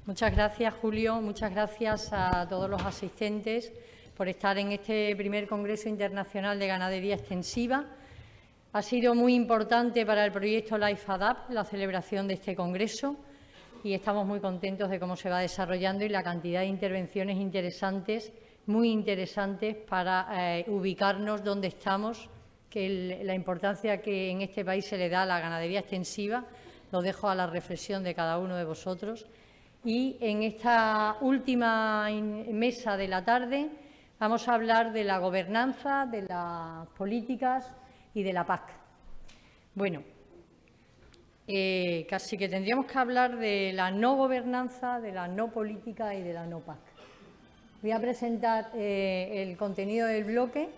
Muchas gracias, Julio. Muchas gracias a todos los asistentes por estar en este primer Congreso Internacional de Ganadería Extensiva. Ha sido muy importante para el proyecto Life Adapt la celebración de este congreso y estamos muy contentos de cómo se va desarrollando y la cantidad de intervenciones interesantes, muy interesantes para ubicarnos donde estamos, que la importancia que en este país se le da a la ganadería extensiva, lo dejo a la reflexión de cada uno de vosotros. Y en esta última mesa de la tarde vamos a hablar de la gobernanza, de las políticas y de la PAC. Bueno, casi que tendríamos que hablar de la no gobernanza, de la no política y de la no PAC. Voy a presentar el contenido del bloque.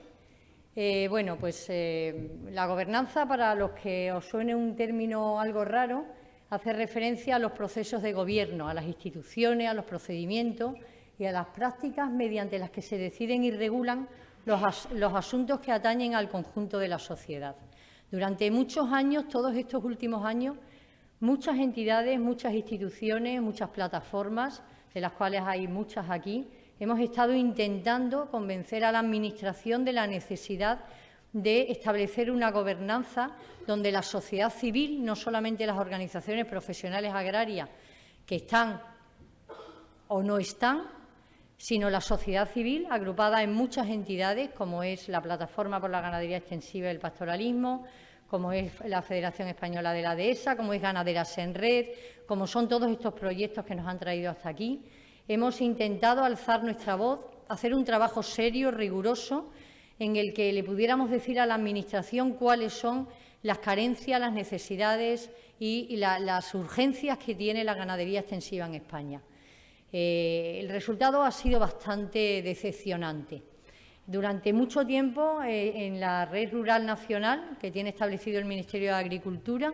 La gobernanza, para los que os suene un término algo raro, hace referencia a los procesos de gobierno, a las instituciones, a los procedimientos y a las prácticas mediante las que se deciden y regulan los asuntos que atañen al conjunto de la sociedad. Durante muchos años, todos estos últimos años, muchas entidades, muchas instituciones, muchas plataformas, de las cuales hay muchas aquí, hemos estado intentando convencer a la Administración de la necesidad de establecer una gobernanza donde la sociedad civil, no solamente las organizaciones profesionales agrarias que están o no están, sino la sociedad civil agrupada en muchas entidades, como es la Plataforma por la Ganadería Extensiva y el Pastoralismo, como es la Federación Española de la Dehesa, como es Ganaderas en Red, como son todos estos proyectos que nos han traído hasta aquí. Hemos intentado alzar nuestra voz, hacer un trabajo serio, riguroso, en el que le pudiéramos decir a la Administración cuáles son las carencias, las necesidades y las urgencias que tiene la ganadería extensiva en España. El resultado ha sido bastante decepcionante. Durante mucho tiempo, en la Red Rural Nacional, que tiene establecido el Ministerio de Agricultura,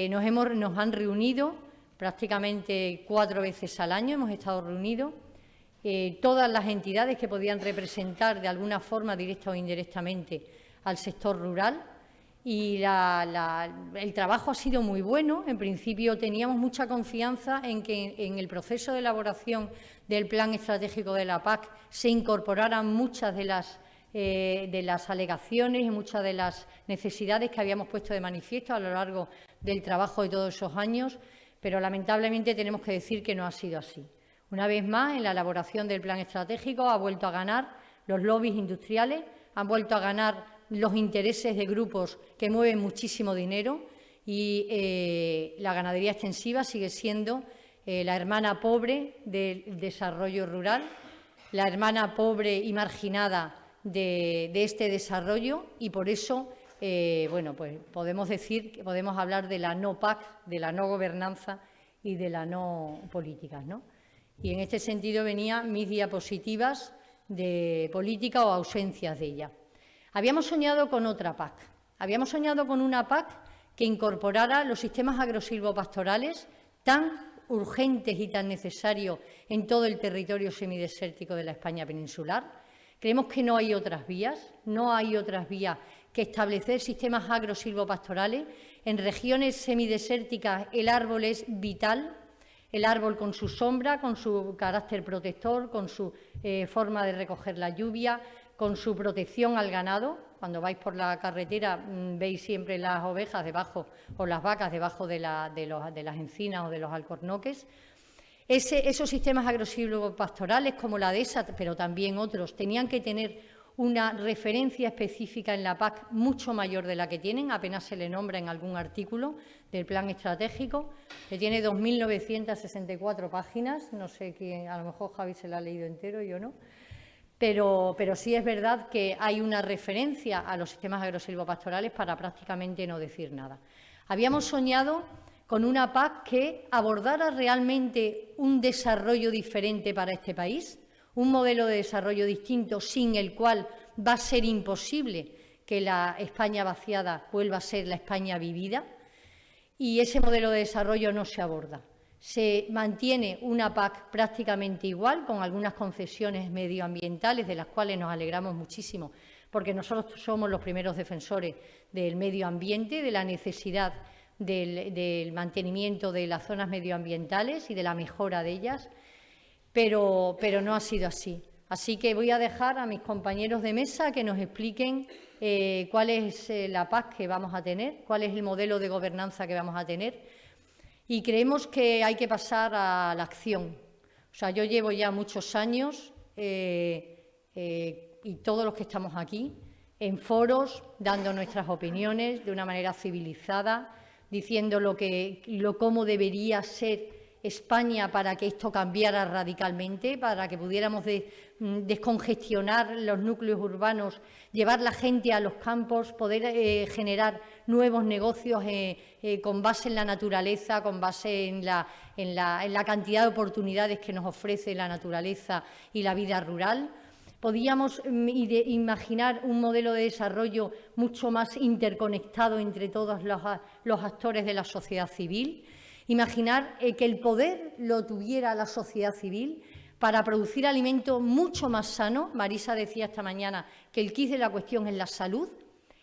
nos han reunido prácticamente 4 veces al año, hemos estado reunidos, todas las entidades que podían representar de alguna forma, directa o indirectamente, al sector rural. Y el trabajo ha sido muy bueno. En principio teníamos mucha confianza en que en el proceso de elaboración del Plan Estratégico de la PAC se incorporaran muchas de las alegaciones y muchas de las necesidades que habíamos puesto de manifiesto a lo largo del trabajo de todos esos años, pero lamentablemente tenemos que decir que no ha sido así. Una vez más, en la elaboración del Plan Estratégico ha vuelto a ganar los lobbies industriales, han vuelto a ganar los intereses de grupos que mueven muchísimo dinero y la ganadería extensiva sigue siendo la hermana pobre del desarrollo rural, la hermana pobre y marginada de este desarrollo y por eso, podemos decir que podemos hablar de la no PAC, de la no gobernanza y de la no políticas, ¿no? Y en este sentido venían mis diapositivas de política o ausencias de ella. Habíamos soñado con otra PAC. Habíamos soñado con una PAC que incorporara los sistemas agrosilvopastorales tan urgentes y tan necesarios en todo el territorio semidesértico de la España peninsular. Creemos que no hay otras vías, que establecer sistemas agrosilvopastorales. En regiones semidesérticas el árbol es vital. El árbol con su sombra, con su carácter protector, con su forma de recoger la lluvia, con su protección al ganado. Cuando vais por la carretera veis siempre las ovejas debajo o las vacas debajo de las encinas o de los alcornoques. Esos sistemas agrosilvopastorales como la dehesa, pero también otros, tenían que tener una referencia específica en la PAC mucho mayor de la que tienen, apenas se le nombra en algún artículo del plan estratégico, que tiene 2.964 páginas, no sé quién, a lo mejor Javi se la ha leído entero, yo no, pero sí es verdad que hay una referencia a los sistemas agrosilvopastorales para prácticamente no decir nada. Habíamos soñado con una PAC que abordara realmente un desarrollo diferente para este país, un modelo de desarrollo distinto sin el cual va a ser imposible que la España vaciada vuelva a ser la España vivida, y ese modelo de desarrollo no se aborda. Se mantiene una PAC prácticamente igual, con algunas concesiones medioambientales, de las cuales nos alegramos muchísimo, porque nosotros somos los primeros defensores del medio ambiente, de la necesidad del mantenimiento de las zonas medioambientales y de la mejora de ellas, pero no ha sido así. Así que voy a dejar a mis compañeros de mesa que nos expliquen cuál es la PAC que vamos a tener, cuál es el modelo de gobernanza que vamos a tener, y creemos que hay que pasar a la acción. O sea, yo llevo ya muchos años, y todos los que estamos aquí, en foros, dando nuestras opiniones de una manera civilizada, diciendo cómo debería ser España para que esto cambiara radicalmente, para que pudiéramos descongestionar los núcleos urbanos, llevar la gente a los campos, poder generar nuevos negocios con base en la naturaleza, con base en la cantidad de oportunidades que nos ofrece la naturaleza y la vida rural. Podíamos imaginar un modelo de desarrollo mucho más interconectado entre todos los actores de la sociedad civil. Imaginar que el poder lo tuviera la sociedad civil para producir alimentos mucho más sanos. Marisa decía esta mañana que el quid de la cuestión es la salud.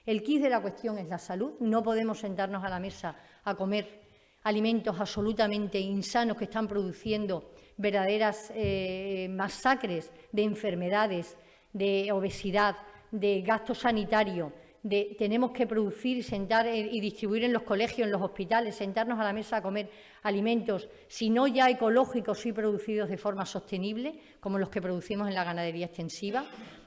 El quid de la cuestión es la salud. No podemos sentarnos a la mesa a comer alimentos absolutamente insanos que están produciendo verdaderas masacres de enfermedades, de obesidad, de gasto sanitario. Tenemos que producir, sentar y distribuir en los colegios, en los hospitales, sentarnos a la mesa a comer alimentos, si no ya ecológicos, sí producidos de forma sostenible, como los que producimos en la ganadería extensiva.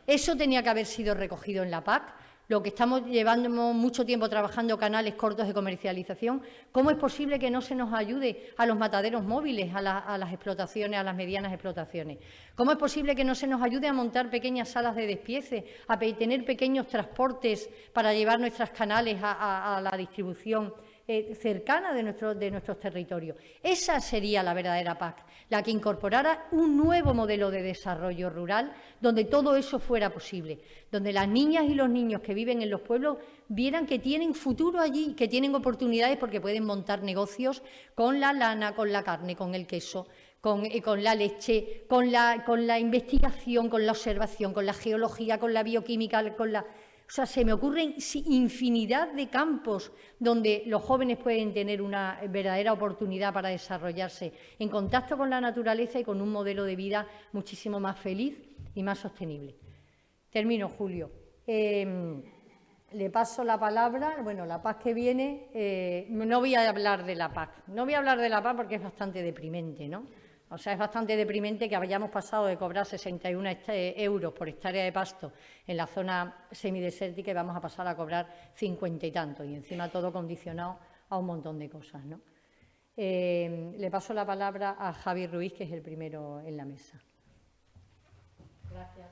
Eso tenía que haber sido recogido en la PAC. Lo que estamos llevando mucho tiempo trabajando canales cortos de comercialización. ¿Cómo es posible que no se nos ayude a los mataderos móviles, a las explotaciones, a las medianas explotaciones? ¿Cómo es posible que no se nos ayude a montar pequeñas salas de despiece, a tener pequeños transportes para llevar nuestros canales a la distribución cercana de nuestros territorios? Esa sería la verdadera PAC, la que incorporara un nuevo modelo de desarrollo rural donde todo eso fuera posible, donde las niñas y los niños que viven en los pueblos vieran que tienen futuro allí, que tienen oportunidades porque pueden montar negocios con la lana, con la carne, con el queso, con la leche, con la investigación, con la observación, con la geología, con la bioquímica, O sea, se me ocurren infinidad de campos donde los jóvenes pueden tener una verdadera oportunidad para desarrollarse en contacto con la naturaleza y con un modelo de vida muchísimo más feliz y más sostenible. Termino, Julio. Le paso la palabra. Bueno, la PAC que viene, no voy a hablar de la PAC. No voy a hablar de la PAC porque es bastante deprimente, ¿no? O sea, es bastante deprimente que hayamos pasado de cobrar 61 euros por hectárea de pasto en la zona semidesértica y vamos a pasar a cobrar 50 y tanto, y encima todo condicionado a un montón de cosas, ¿no? Le paso la palabra a Javi Ruiz, que es el primero en la mesa. Gracias.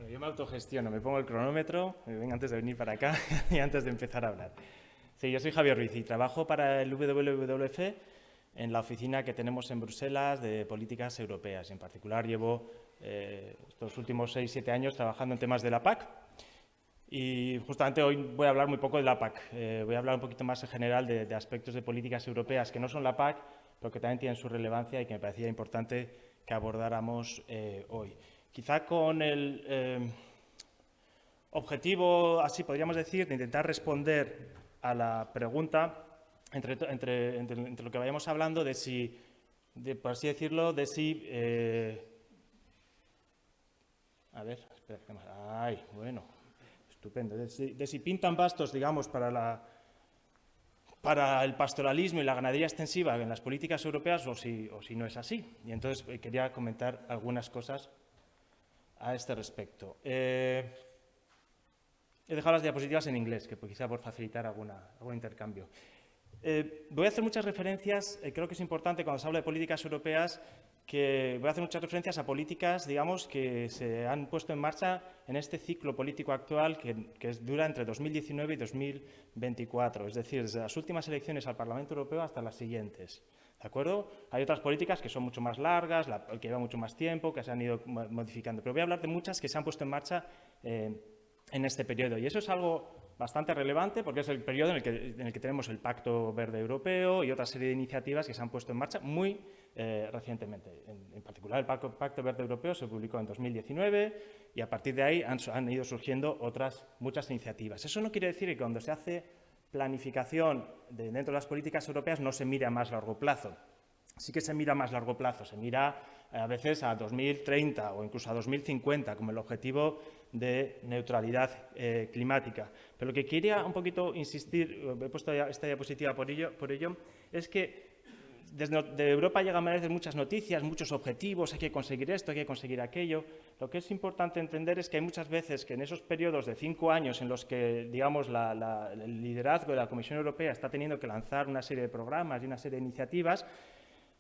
Yo me autogestiono, me pongo el cronómetro, me vengo antes de venir para acá y antes de empezar a hablar. Sí, yo soy Javier Ruiz y trabajo para el WWF en la oficina que tenemos en Bruselas de políticas europeas. En particular llevo estos últimos 6-7 años trabajando en temas de la PAC y justamente hoy voy a hablar muy poco de la PAC. Voy a hablar un poquito más en general de aspectos de políticas europeas que no son la PAC, pero que también tienen su relevancia y que me parecía importante que abordáramos hoy. Quizá con el objetivo, así podríamos decir, de intentar responder a la pregunta entre lo que vayamos hablando de si, por así decirlo, de si... a ver, espera, ay, bueno, estupendo. De si pintan bastos, digamos, para el pastoralismo y la ganadería extensiva en las políticas europeas o si no es así. Y entonces quería comentar algunas cosas a este respecto. He dejado las diapositivas en inglés, que quizá por facilitar algún intercambio. Voy a hacer muchas referencias, creo que es importante cuando se habla de políticas europeas, que voy a hacer muchas referencias a políticas, digamos, que se han puesto en marcha en este ciclo político actual que dura entre 2019 y 2024, es decir, desde las últimas elecciones al Parlamento Europeo hasta las siguientes. ¿De acuerdo? Hay otras políticas que son mucho más largas, que llevan mucho más tiempo, que se han ido modificando, pero voy a hablar de muchas que se han puesto en marcha en este periodo. Y eso es algo bastante relevante porque es el periodo en el que tenemos el Pacto Verde Europeo y otra serie de iniciativas que se han puesto en marcha muy recientemente. En particular, el Pacto Verde Europeo se publicó en 2019 y a partir de ahí han ido surgiendo muchas iniciativas. Eso no quiere decir que cuando se hace planificación dentro de las políticas europeas no se mire a más largo plazo. Sí que se mira a más largo plazo, se mira a veces a 2030 o incluso a 2050 como el objetivo de neutralidad climática. Pero lo que quería un poquito insistir, he puesto esta diapositiva por ello, es que desde Europa llegan a veces muchas noticias, muchos objetivos, hay que conseguir esto, hay que conseguir aquello. Lo que es importante entender es que hay muchas veces que en esos periodos de 5 años en los que, digamos, el liderazgo de la Comisión Europea está teniendo que lanzar una serie de programas y una serie de iniciativas,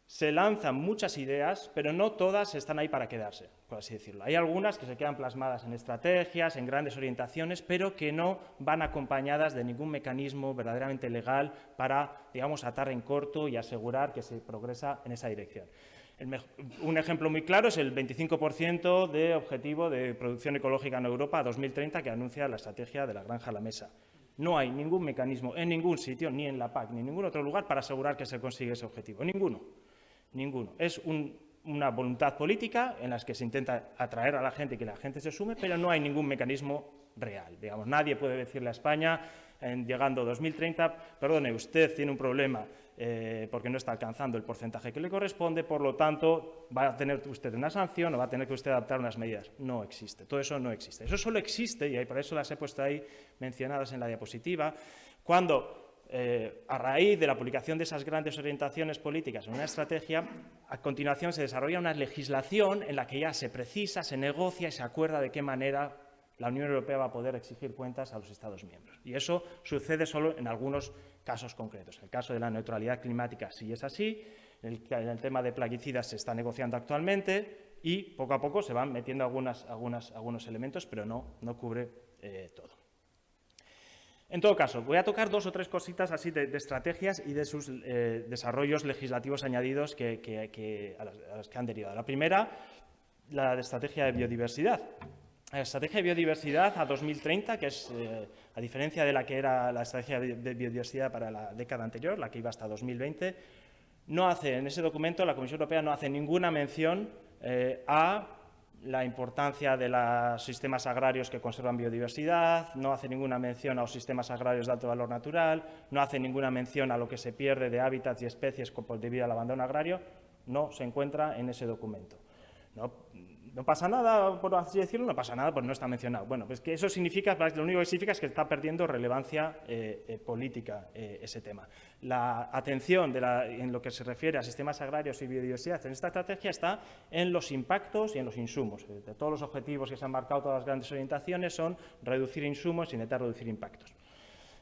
se lanzan muchas ideas, pero no todas están ahí para quedarse, por así decirlo. Hay algunas que se quedan plasmadas en estrategias, en grandes orientaciones, pero que no van acompañadas de ningún mecanismo verdaderamente legal para, digamos, atar en corto y asegurar que se progresa en esa dirección. Un ejemplo muy claro es el 25% de objetivo de producción ecológica en Europa a 2030 que anuncia la estrategia de la granja a la mesa. No hay ningún mecanismo en ningún sitio, ni en la PAC, ni en ningún otro lugar, para asegurar que se consigue ese objetivo. Ninguno. Es una voluntad política en la que se intenta atraer a la gente y que la gente se sume, pero no hay ningún mecanismo real. Digamos, nadie puede decirle a España, llegando 2030, perdone, usted tiene un problema porque no está alcanzando el porcentaje que le corresponde, por lo tanto, va a tener usted una sanción o va a tener que usted adaptar unas medidas. No existe, todo eso no existe. Eso solo existe, y por eso las he puesto ahí mencionadas en la diapositiva, cuando a raíz de la publicación de esas grandes orientaciones políticas en una estrategia, a continuación se desarrolla una legislación en la que ya se precisa, se negocia y se acuerda de qué manera la Unión Europea va a poder exigir cuentas a los Estados miembros. Y eso sucede solo en algunos casos concretos. En el caso de la neutralidad climática sí es así, en el tema de plaguicidas se está negociando actualmente y poco a poco se van metiendo algunos elementos, pero no cubre todo. En todo caso, voy a tocar 2 o 3 cositas así de estrategias y de sus desarrollos legislativos añadidos a los que han derivado. La primera, la estrategia de biodiversidad. La estrategia de biodiversidad a 2030, que es, a diferencia de la que era la estrategia de biodiversidad para la década anterior, la que iba hasta 2020, en ese documento la Comisión Europea no hace ninguna mención a la importancia de los sistemas agrarios que conservan biodiversidad, no hace ninguna mención a los sistemas agrarios de alto valor natural, no hace ninguna mención a lo que se pierde de hábitats y especies debido al abandono agrario, no se encuentra en ese documento. No pasa nada, por así decirlo, no pasa nada, pues no está mencionado. Bueno, pues que eso significa, lo único que significa es que está perdiendo relevancia política ese tema. La atención en lo que se refiere a sistemas agrarios y biodiversidad en esta estrategia está en los impactos y en los insumos. De todos los objetivos que se han marcado, todas las grandes orientaciones son reducir insumos e intentar reducir impactos.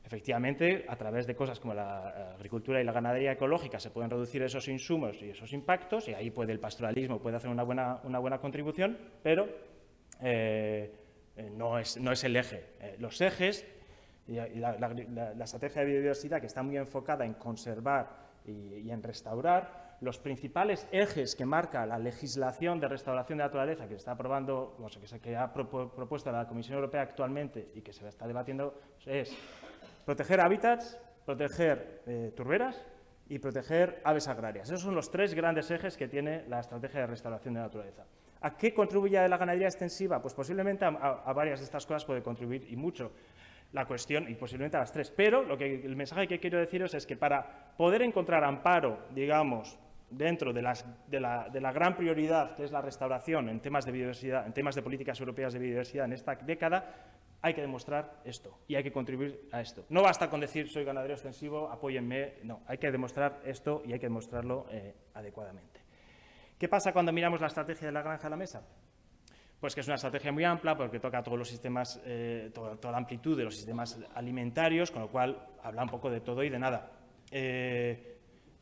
Efectivamente, a través de cosas como la agricultura y la ganadería ecológica se pueden reducir esos insumos y esos impactos, y ahí el pastoralismo puede hacer una buena contribución, pero no es el eje. Los ejes y la estrategia de biodiversidad, que está muy enfocada en conservar y en restaurar, los principales ejes que marca la legislación de restauración de la naturaleza que está aprobando, que ha propuesto la Comisión Europea actualmente y que se está debatiendo, es proteger hábitats, proteger turberas y proteger aves agrarias. Esos son los 3 grandes ejes que tiene la estrategia de restauración de la naturaleza. ¿A qué contribuye la ganadería extensiva? Pues posiblemente a varias de estas cosas puede contribuir y mucho la cuestión, y posiblemente a las 3. Pero el mensaje que quiero deciros es que para poder encontrar amparo, digamos, dentro de la gran prioridad que es la restauración en temas de biodiversidad, en temas de políticas europeas de biodiversidad en esta década, hay que demostrar esto y hay que contribuir a esto. No basta con decir soy ganadero extensivo, apóyenme, no, hay que demostrar esto y hay que demostrarlo adecuadamente. ¿Qué pasa cuando miramos la estrategia de la granja a la mesa? Pues que es una estrategia muy amplia porque toca todos los sistemas, toda la amplitud de los sistemas alimentarios, con lo cual habla un poco de todo y de nada.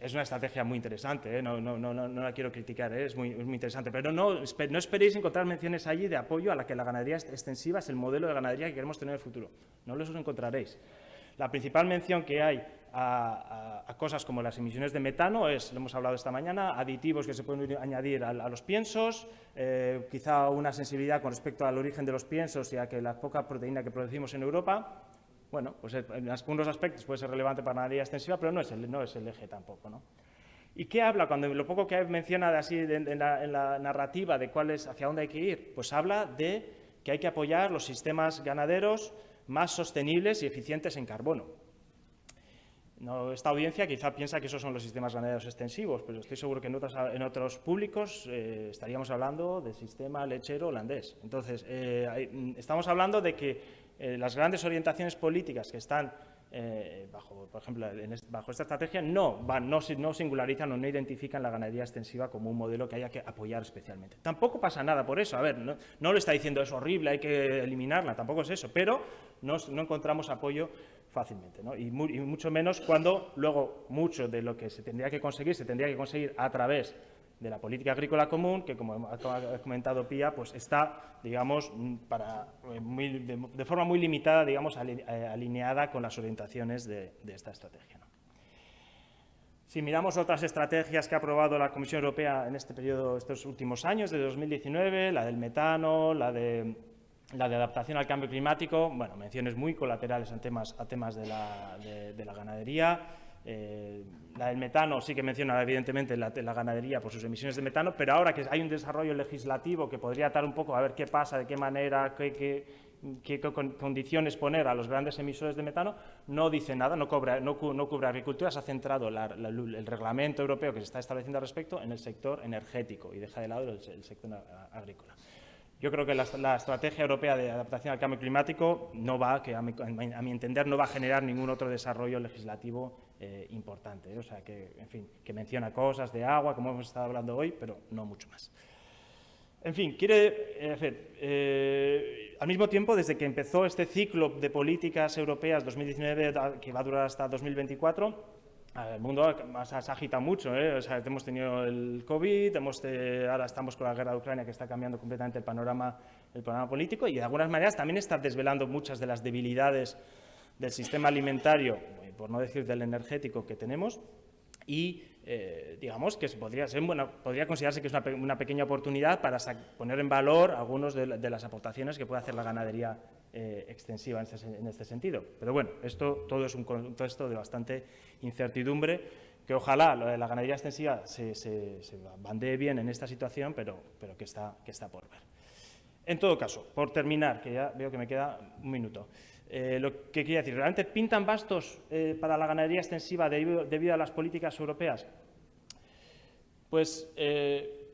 Es una estrategia muy interesante, no la quiero criticar, es muy interesante, pero no esperéis encontrar menciones allí de apoyo a la que la ganadería extensiva es el modelo de ganadería que queremos tener en el futuro. No los encontraréis. La principal mención que hay a cosas como las emisiones de metano lo hemos hablado esta mañana, aditivos que se pueden añadir a los piensos, quizá una sensibilidad con respecto al origen de los piensos y a que la poca proteína que producimos en Europa. bueno, pues en algunos aspectos puede ser relevante para la ganadería extensiva, pero no es el eje tampoco, ¿no? ¿Y qué habla? Cuando lo poco que menciona en la narrativa de hacia dónde hay que ir, pues habla de que hay que apoyar los sistemas ganaderos más sostenibles y eficientes en carbono. No, esta audiencia quizá piensa que esos son los sistemas ganaderos extensivos, pero estoy seguro que en otros públicos estaríamos hablando del sistema lechero holandés. Entonces, estamos hablando de que las grandes orientaciones políticas que están por ejemplo, bajo esta estrategia no singularizan o no identifican la ganadería extensiva como un modelo que haya que apoyar especialmente. Tampoco pasa nada por eso. A ver, no le está diciendo es horrible, hay que eliminarla, tampoco es eso, pero no encontramos apoyo fácilmente, ¿no? Y mucho menos cuando luego mucho de lo que se tendría que conseguir a través de la política agrícola común, que como ha comentado Pía, pues está, digamos, de forma muy limitada, digamos, alineada con las orientaciones de esta estrategia, ¿no? Si miramos otras estrategias que ha aprobado la Comisión Europea en este periodo, estos últimos años, de 2019, la del metano, la de adaptación al cambio climático, bueno, menciones muy colaterales a temas de la ganadería. La del metano sí que menciona evidentemente la ganadería por sus emisiones de metano, pero ahora que hay un desarrollo legislativo que podría atar un poco a ver qué pasa, de qué manera, qué condiciones poner a los grandes emisores de metano, no dice nada, no cubre agricultura, se ha centrado el reglamento europeo que se está estableciendo al respecto en el sector energético y deja de lado el sector agrícola. Yo creo que la estrategia europea de adaptación al cambio climático a mi entender, no va a generar ningún otro desarrollo legislativo importante, ¿eh? O sea, que menciona cosas de agua, como hemos estado hablando hoy, pero no mucho más. En fin, al mismo tiempo, desde que empezó este ciclo de políticas europeas 2019, que va a durar hasta 2024, el mundo se agita mucho, ¿eh? O sea, hemos tenido el COVID, ahora estamos con la guerra de Ucrania, que está cambiando completamente el panorama político, y de algunas maneras también está desvelando muchas de las debilidades del sistema alimentario, por no decir del energético, que tenemos, y digamos que podría considerarse que es una pequeña oportunidad para poner en valor algunas de las aportaciones que puede hacer la ganadería extensiva en este sentido. Pero bueno, todo es un contexto de bastante incertidumbre, que ojalá la ganadería extensiva se bandee bien en esta situación, pero que está por ver. En todo caso, por terminar, que ya veo que me queda un minuto, lo que quería decir, ¿realmente pintan bastos para la ganadería extensiva debido a las políticas europeas? Pues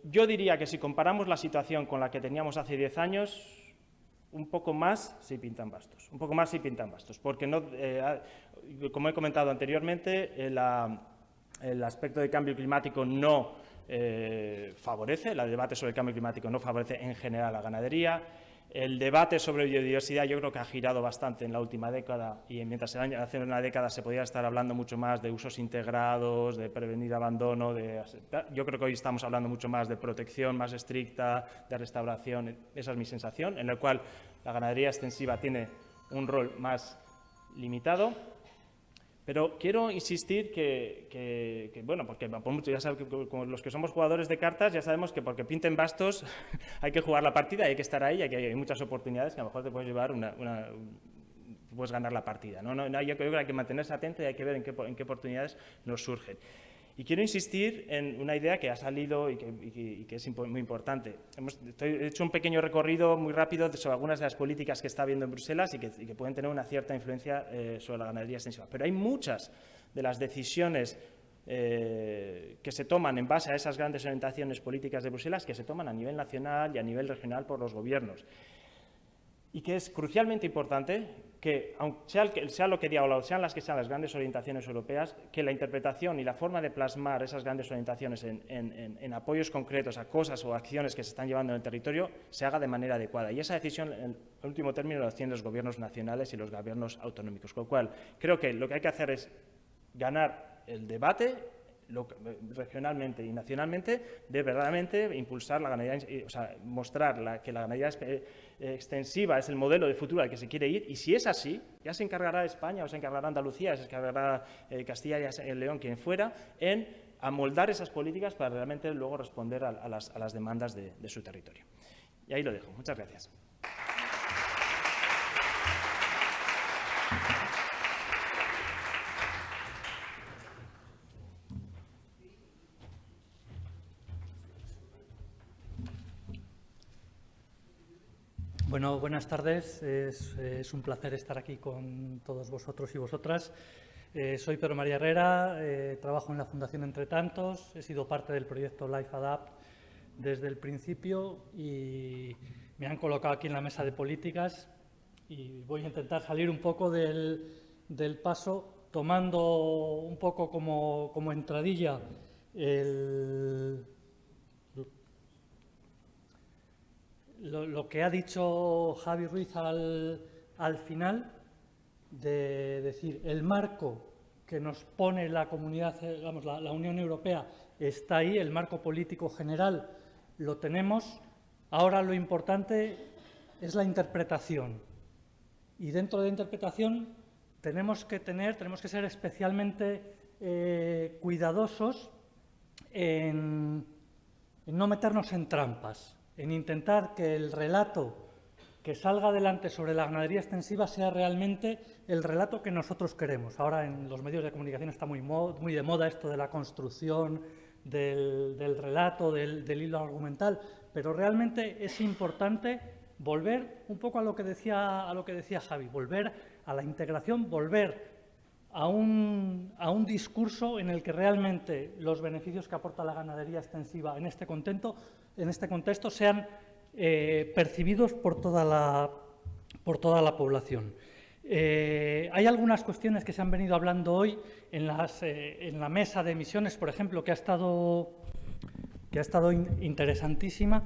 yo diría que si comparamos la situación con la que teníamos hace 10 años, un poco más sí pintan bastos, porque no, como he comentado anteriormente, el aspecto de cambio climático no favorece, el debate sobre el cambio climático no favorece en general la ganadería. El debate sobre biodiversidad yo creo que ha girado bastante en la última década, y mientras hace una década se podía estar hablando mucho más de usos integrados, de prevenir abandono, yo creo que hoy estamos hablando mucho más de protección más estricta, de restauración. Esa es mi sensación, en la cual la ganadería extensiva tiene un rol más limitado. Pero quiero insistir bueno, porque ya sabes que como los que somos jugadores de cartas ya sabemos que porque pinten bastos hay que jugar la partida, hay que estar ahí, hay muchas oportunidades que a lo mejor te puedes llevar puedes ganar la partida, ¿no? Yo creo que hay que mantenerse atento y hay que ver en qué oportunidades nos surgen. Y quiero insistir en una idea que ha salido y que es muy importante. He hecho un pequeño recorrido muy rápido sobre algunas de las políticas que está habiendo en Bruselas y que pueden tener una cierta influencia sobre la ganadería extensiva. Pero hay muchas de las decisiones que se toman en base a esas grandes orientaciones políticas de Bruselas que se toman a nivel nacional y a nivel regional por los gobiernos. Y que es crucialmente importante que, aunque sea lo que diga o sean las grandes orientaciones europeas, que la interpretación y la forma de plasmar esas grandes orientaciones en apoyos concretos a cosas o acciones que se están llevando en el territorio se haga de manera adecuada. Y esa decisión, en último término, la tienen los gobiernos nacionales y los gobiernos autonómicos. Con lo cual, creo que lo que hay que hacer es ganar el debate regionalmente y nacionalmente, de verdaderamente impulsar la ganadería, o sea, mostrar que la ganadería extensiva es el modelo de futuro al que se quiere ir, y si es así, ya se encargará España, o se encargará Andalucía, se encargará Castilla y León, quien fuera, en amoldar esas políticas para realmente luego responder a las demandas de su territorio. Y ahí lo dejo. Muchas gracias. Bueno, buenas tardes. Es un placer estar aquí con todos vosotros y vosotras. Soy Pedro María Herrera, trabajo en la Fundación Entre Tantos, he sido parte del proyecto Life Adapt desde el principio y me han colocado aquí en la mesa de políticas y voy a intentar salir un poco del paso, tomando un poco como entradilla lo que ha dicho Javi Ruiz al final, de decir, el marco que nos pone la comunidad, vamos, la Unión Europea está ahí, el marco político general lo tenemos, ahora lo importante es la interpretación. Y dentro de la interpretación tenemos que ser especialmente cuidadosos en no meternos en trampas, en intentar que el relato que salga adelante sobre la ganadería extensiva sea realmente el relato que nosotros queremos. Ahora en los medios de comunicación está muy de moda esto de la construcción del relato, del hilo argumental, pero realmente es importante volver un poco a lo que decía Javi, volver a la integración, volver a un discurso en el que realmente los beneficios que aporta la ganadería extensiva en este contexto sean percibidos por toda la población. Hay algunas cuestiones que se han venido hablando hoy en la mesa de emisiones, por ejemplo, que ha estado interesantísima,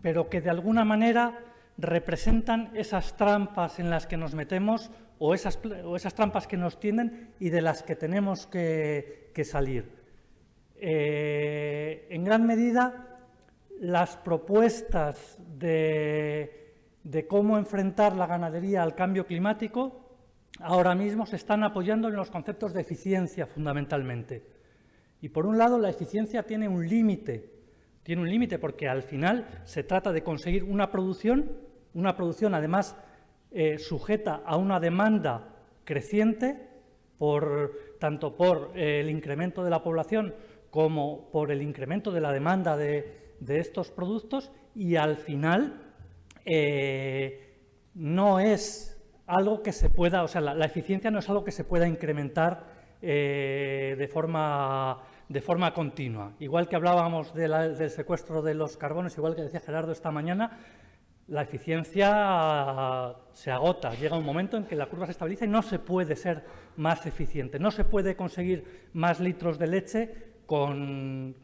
pero que de alguna manera representan esas trampas en las que nos metemos o esas trampas que nos tienden y de las que tenemos que salir. En gran medida, las propuestas de cómo enfrentar la ganadería al cambio climático ahora mismo se están apoyando en los conceptos de eficiencia fundamentalmente. Y por un lado la eficiencia tiene un límite porque al final se trata de conseguir una producción además sujeta a una demanda creciente tanto por el incremento de la población como por el incremento de la demanda de estos productos y al final no es algo que se pueda, o sea, la eficiencia no es algo que se pueda incrementar de forma continua. Igual que hablábamos del secuestro de los carbones, igual que decía Gerardo esta mañana, la eficiencia se agota, llega un momento en que la curva se estabiliza y no se puede ser más eficiente, no se puede conseguir más litros de leche con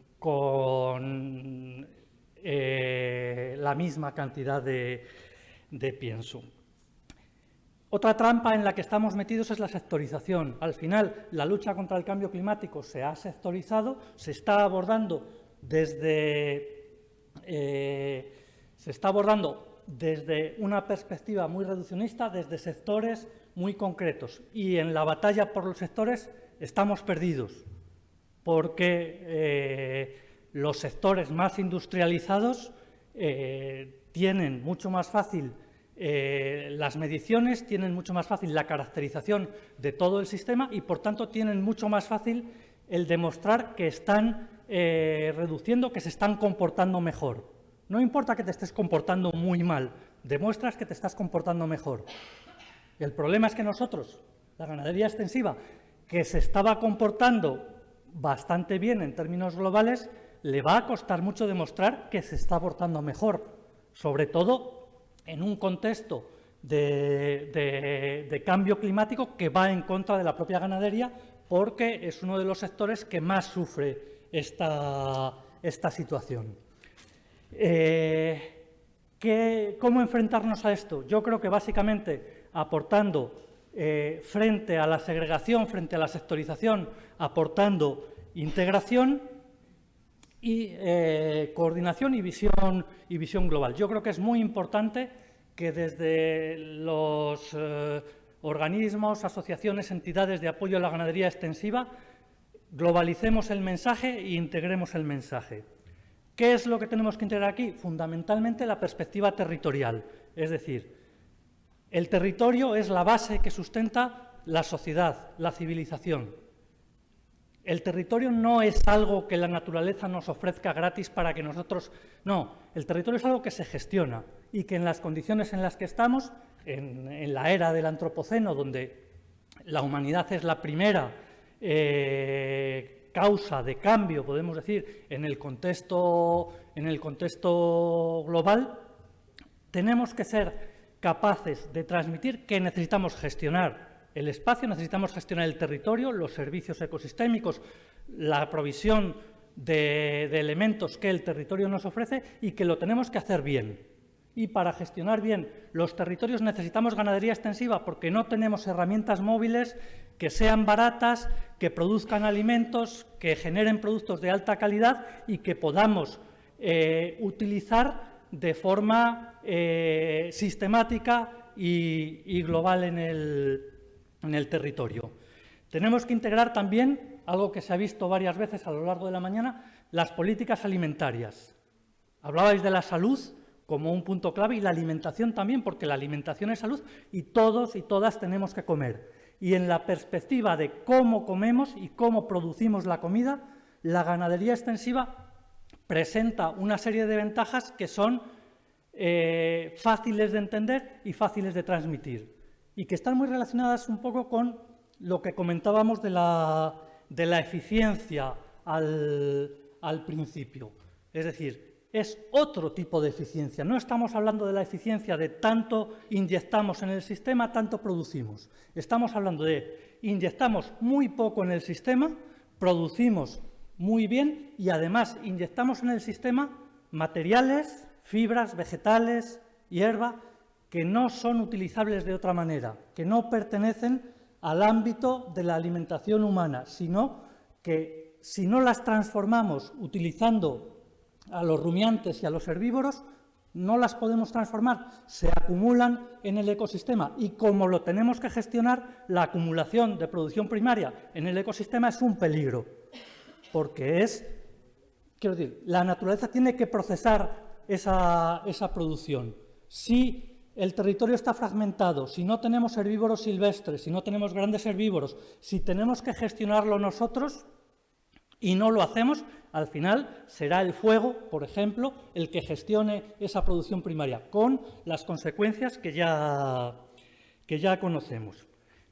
la misma cantidad de pienso. Otra trampa en la que estamos metidos es la sectorización. Al final, la lucha contra el cambio climático se ha sectorizado, se está abordando desde una perspectiva muy reduccionista, desde sectores muy concretos. Y en la batalla por los sectores estamos perdidos, porque los sectores más industrializados tienen mucho más fácil las mediciones, tienen mucho más fácil la caracterización de todo el sistema y, por tanto, tienen mucho más fácil el demostrar que están reduciendo, que se están comportando mejor. No importa que te estés comportando muy mal, demuestras que te estás comportando mejor. El problema es que nosotros, la ganadería extensiva, que se estaba comportando bastante bien en términos globales, le va a costar mucho demostrar que se está portando mejor, sobre todo en un contexto de cambio climático que va en contra de la propia ganadería, porque es uno de los sectores que más sufre esta situación. ¿Cómo enfrentarnos a esto? Yo creo que básicamente aportando frente a la segregación, frente a la sectorización, aportando integración y coordinación y visión global. Yo creo que es muy importante que desde los organismos, asociaciones, entidades de apoyo a la ganadería extensiva globalicemos el mensaje e integremos el mensaje. ¿Qué es lo que tenemos que integrar aquí? Fundamentalmente la perspectiva territorial, es decir, el territorio es la base que sustenta la sociedad, la civilización. El territorio no es algo que la naturaleza nos ofrezca gratis para que nosotros... No, el territorio es algo que se gestiona y que en las condiciones en las que estamos, en la era del antropoceno, donde la humanidad es la primera causa de cambio, podemos decir, en el contexto global, tenemos que ser capaces de transmitir que necesitamos gestionar el espacio, necesitamos gestionar el territorio, los servicios ecosistémicos, la provisión de elementos que el territorio nos ofrece y que lo tenemos que hacer bien. Y para gestionar bien los territorios necesitamos ganadería extensiva porque no tenemos herramientas móviles que sean baratas, que produzcan alimentos, que generen productos de alta calidad y que podamos utilizar de forma sistemática y global en el territorio. Tenemos que integrar también, algo que se ha visto varias veces a lo largo de la mañana, las políticas alimentarias. Hablabais de la salud como un punto clave y la alimentación también, porque la alimentación es salud y todos y todas tenemos que comer. Y en la perspectiva de cómo comemos y cómo producimos la comida, la ganadería extensiva presenta una serie de ventajas que son fáciles de entender y fáciles de transmitir y que están muy relacionadas un poco con lo que comentábamos de la eficiencia al principio. Es decir, es otro tipo de eficiencia. No estamos hablando de la eficiencia de tanto inyectamos en el sistema, tanto producimos. Estamos hablando de inyectamos muy poco en el sistema, producimos muy bien y además inyectamos en el sistema materiales, fibras, vegetales, hierba, que no son utilizables de otra manera, que no pertenecen al ámbito de la alimentación humana, sino que si no las transformamos utilizando a los rumiantes y a los herbívoros, no las podemos transformar, se acumulan en el ecosistema y como lo tenemos que gestionar, la acumulación de producción primaria en el ecosistema es un peligro, porque quiero decir, la naturaleza tiene que procesar esa producción. Si el territorio está fragmentado, si no tenemos herbívoros silvestres, si no tenemos grandes herbívoros, si tenemos que gestionarlo nosotros y no lo hacemos, al final será el fuego, por ejemplo, el que gestione esa producción primaria, con las consecuencias que ya conocemos.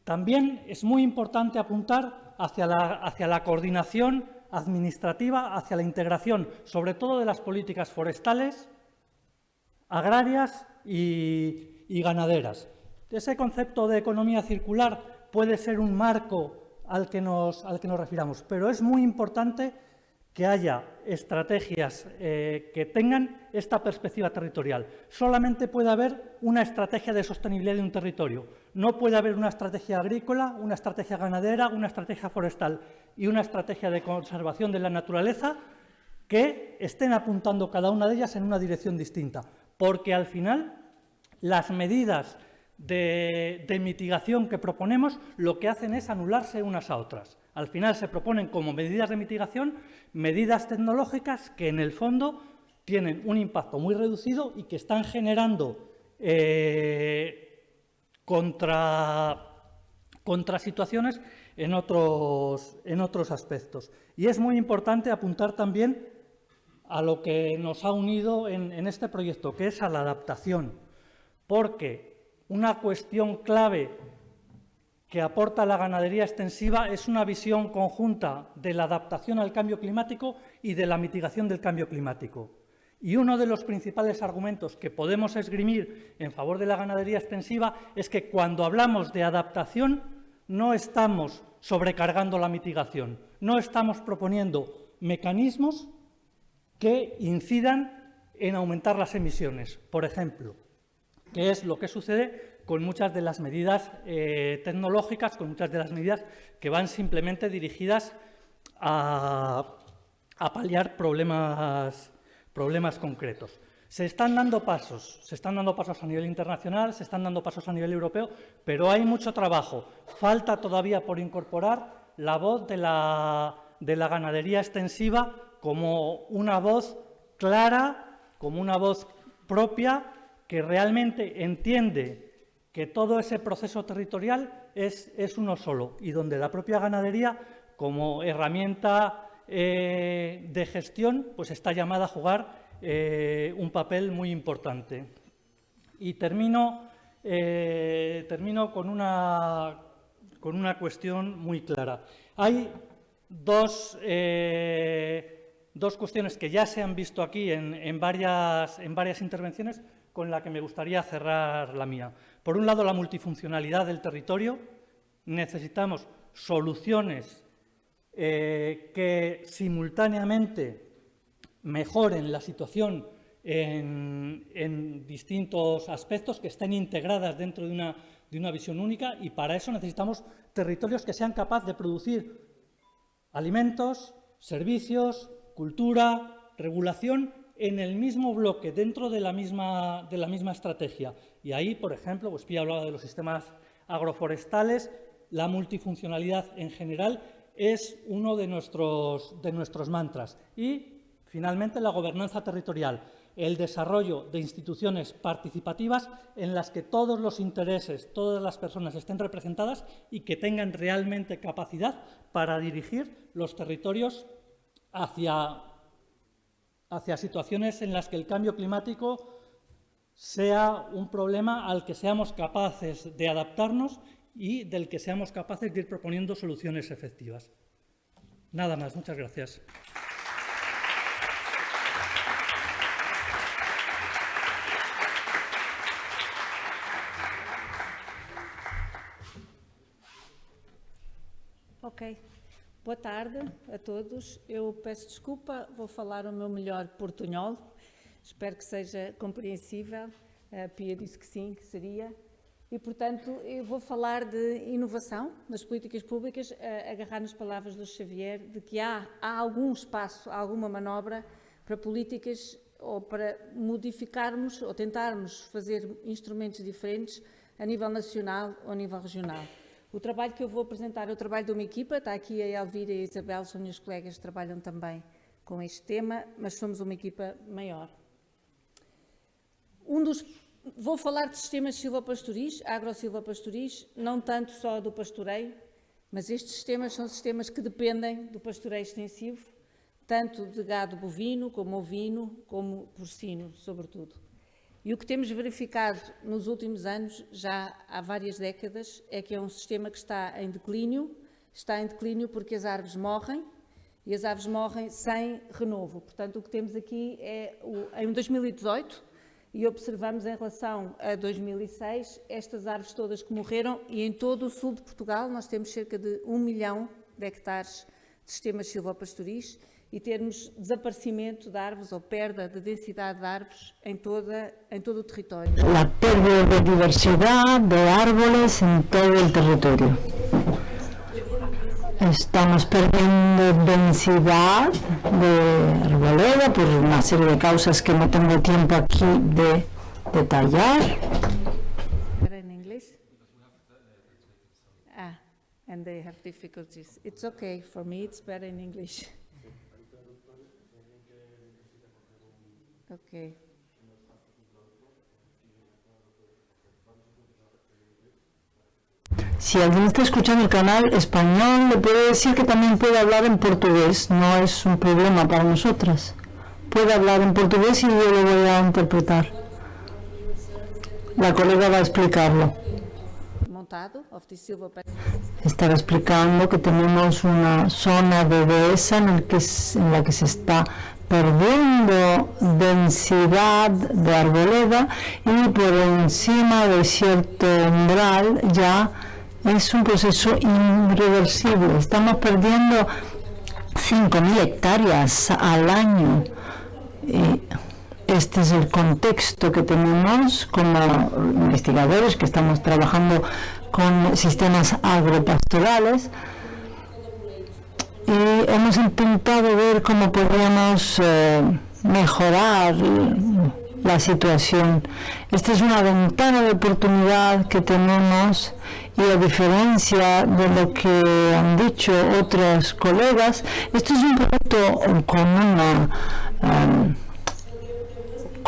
También es muy importante apuntar hacia la coordinación administrativa, hacia la integración, sobre todo de las políticas forestales, agrarias y ganaderas. Ese concepto de economía circular puede ser un marco al que nos refiramos, pero es muy importante que haya estrategias que tengan esta perspectiva territorial. Solamente puede haber una estrategia de sostenibilidad de un territorio. No puede haber una estrategia agrícola, una estrategia ganadera, una estrategia forestal y una estrategia de conservación de la naturaleza que estén apuntando cada una de ellas en una dirección distinta, porque al final las medidas de mitigación que proponemos lo que hacen es anularse unas a otras. Al final se proponen como medidas de mitigación medidas tecnológicas que en el fondo tienen un impacto muy reducido y que están generando contra situaciones en otros aspectos. Y es muy importante apuntar también a lo que nos ha unido en este proyecto, que es a la adaptación, porque una cuestión clave que aporta la ganadería extensiva es una visión conjunta de la adaptación al cambio climático y de la mitigación del cambio climático. Y uno de los principales argumentos que podemos esgrimir en favor de la ganadería extensiva es que cuando hablamos de adaptación no estamos sobrecargando la mitigación, no estamos proponiendo mecanismos que incidan en aumentar las emisiones, por ejemplo, que es lo que sucede con muchas de las medidas tecnológicas, con muchas de las medidas que van simplemente dirigidas a paliar problemas concretos. Se están dando pasos a nivel internacional, se están dando pasos a nivel europeo, pero hay mucho trabajo. Falta todavía por incorporar la voz de la ganadería extensiva como una voz clara, como una voz propia, que realmente entiende que todo ese proceso territorial es uno solo y donde la propia ganadería como herramienta de gestión, pues está llamada a jugar un papel muy importante. Y termino con una cuestión muy clara. Hay dos cuestiones que ya se han visto aquí en varias intervenciones, con la que me gustaría cerrar la mía. Por un lado, la multifuncionalidad del territorio. Necesitamos soluciones que simultáneamente mejoren la situación en distintos aspectos, que estén integradas dentro de una visión única, y para eso necesitamos territorios que sean capaces de producir alimentos, servicios, cultura, regulación en el mismo bloque, dentro de la misma estrategia. Y ahí, por ejemplo, pues Pía hablaba de los sistemas agroforestales, la multifuncionalidad en general es uno de nuestros mantras. Y, finalmente, la gobernanza territorial, el desarrollo de instituciones participativas en las que todos los intereses, todas las personas estén representadas y que tengan realmente capacidad para dirigir los territorios hacia situaciones en las que el cambio climático sea un problema al que seamos capaces de adaptarnos y del que seamos capaces de ir proponiendo soluciones efectivas. Nada más, muchas gracias. Ok. Boa tarde a todos. Eu peço desculpa, vou falar o meu melhor portunhol. Espero que seja compreensível. A Pia disse que sim, que seria. E, portanto, eu vou falar de inovação nas políticas públicas, agarrar nas palavras do Xavier, de que há algum espaço, há alguma manobra para políticas ou para modificarmos ou tentarmos fazer instrumentos diferentes a nível nacional ou a nível regional. O trabalho que eu vou apresentar é o trabalho de uma equipa, está aqui a Elvira e a Isabel, são minhas colegas que trabalham também com este tema, mas somos uma equipa maior. Vou falar de sistemas silvopastoris, agrosilvopastoris, não tanto só do pastoreio, mas estes sistemas são sistemas que dependem do pastoreio extensivo, tanto de gado bovino, como ovino, como porcino, sobretudo. E o que temos verificado nos últimos anos, já há várias décadas, é que é um sistema que está em declínio porque as árvores morrem, e as árvores morrem sem renovo. Portanto, o que temos aqui é, em 2018, e observamos em relação a 2006, estas árvores todas que morreram, e em todo o sul de Portugal nós temos cerca de 1 milhão de hectares de sistemas silvopastoris, e termos desaparecimento de árvores ou perda de densidade de árvores em todo o território. La pérdida de diversidad de árboles en todo el territorio. Estamos perdiendo densidad de arboleda por una serie de causas que no tengo tiempo aquí de detallar. In English? And they have difficulties. It's okay, for me it's better in English. Okay. Si alguien está escuchando el canal español, le puedo decir que también puede hablar en portugués, no es un problema para nosotras. Puede hablar en portugués y yo lo voy a interpretar. La colega va a explicarlo. Estará explicando que tenemos una zona de dehesa en la que se está perdiendo densidad de arboleda y por encima de cierto umbral ya es un proceso irreversible. Estamos perdiendo 5.000 hectáreas al año. Y este es el contexto que tenemos como investigadores que estamos trabajando con sistemas agropastorales. Y hemos intentado ver cómo podríamos mejorar la situación. Esta es una ventana de oportunidad que tenemos y a diferencia de lo que han dicho otros colegas, esto es un proyecto con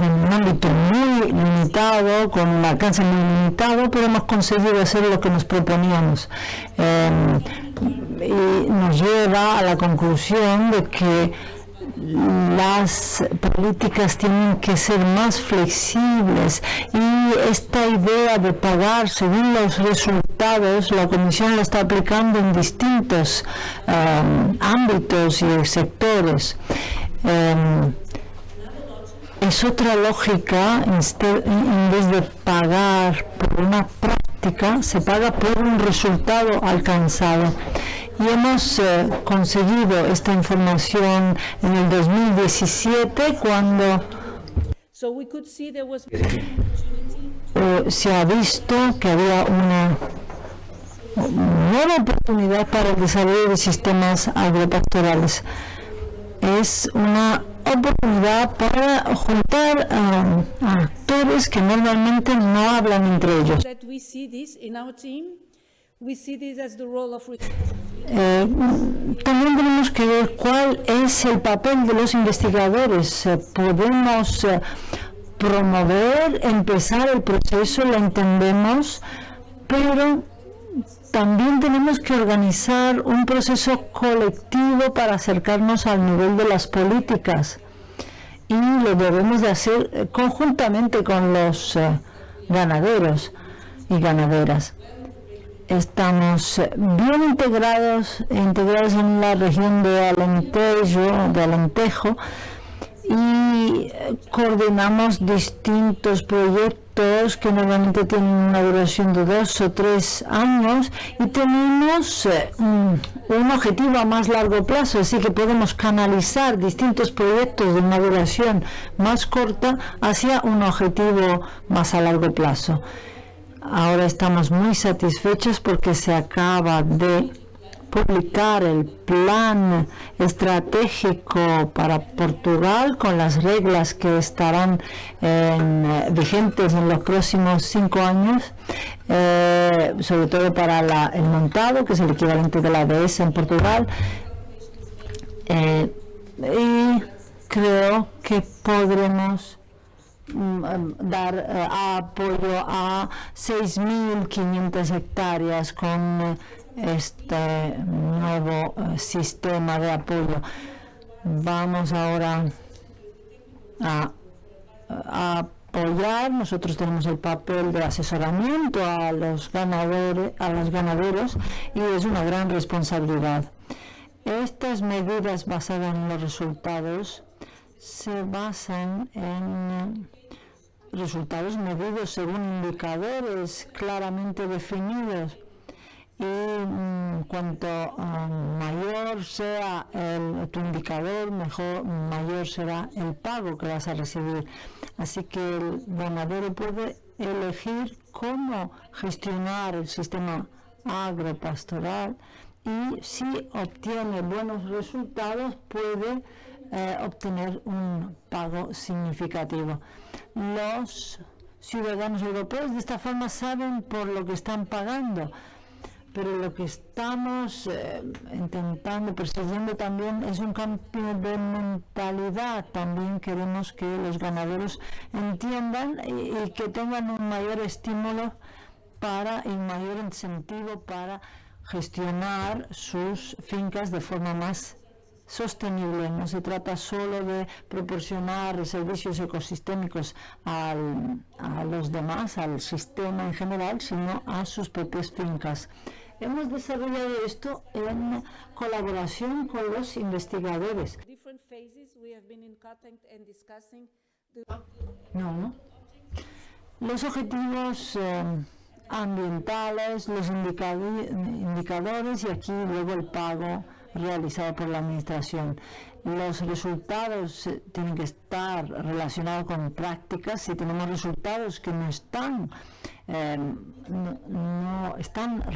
un ámbito muy limitado, con un alcance muy limitado, pero hemos conseguido hacer lo que nos proponíamos. Y y nos lleva a la conclusión de que las políticas tienen que ser más flexibles, y esta idea de pagar según los resultados, la Comisión la está aplicando en distintos ámbitos y sectores. Es otra lógica. En vez de pagar por una práctica, se paga por un resultado alcanzado. Y hemos conseguido esta información en el 2017, cuando se ha visto que había una nueva oportunidad para el desarrollo de sistemas agropastorales. Es una oportunidad para juntar a actores que normalmente no hablan entre ellos. También tenemos que ver cuál es el papel de los investigadores. Podemos promover, empezar el proceso, lo entendemos, pero también tenemos que organizar un proceso colectivo para acercarnos al nivel de las políticas, y lo debemos de hacer conjuntamente con los ganaderos y ganaderas. Estamos bien integrados en la región de Alentejo, y coordinamos distintos proyectos que normalmente tienen una duración de 2 o 3 años, y tenemos un objetivo a más largo plazo, así que podemos canalizar distintos proyectos de una duración más corta hacia un objetivo más a largo plazo. Ahora estamos muy satisfechos porque se acaba de publicar el plan estratégico para Portugal, con las reglas que estarán vigentes en los próximos 5 años, sobre todo para el montado, que es el equivalente de la dehesa en Portugal, y creo que podremos dar apoyo a 6.500 hectáreas con este nuevo sistema de apoyo. Vamos ahora a apoyar. Nosotros tenemos el papel de asesoramiento a los ganaderos, y es una gran responsabilidad. Estas medidas basadas en los resultados se basan en resultados medidos según indicadores claramente definidos, y cuanto mayor sea tu indicador, mayor será el pago que vas a recibir. Así que el ganadero puede elegir cómo gestionar el sistema agropastoral, y si obtiene buenos resultados puede obtener un pago significativo. Los ciudadanos europeos de esta forma saben por lo que están pagando, pero lo que estamos persiguiendo también es un cambio de mentalidad. También queremos que los ganaderos entiendan y que tengan un mayor estímulo y un mayor incentivo para gestionar sus fincas de forma más sostenible. No se trata solo de proporcionar servicios ecosistémicos a los demás, al sistema en general, sino a sus propias fincas. Hemos desarrollado esto en colaboración con los investigadores. Los objetivos ambientales, los indicadores, y aquí luego el pago realizado por la administración. Los resultados tienen que estar relacionados con prácticas. Si tenemos resultados que no están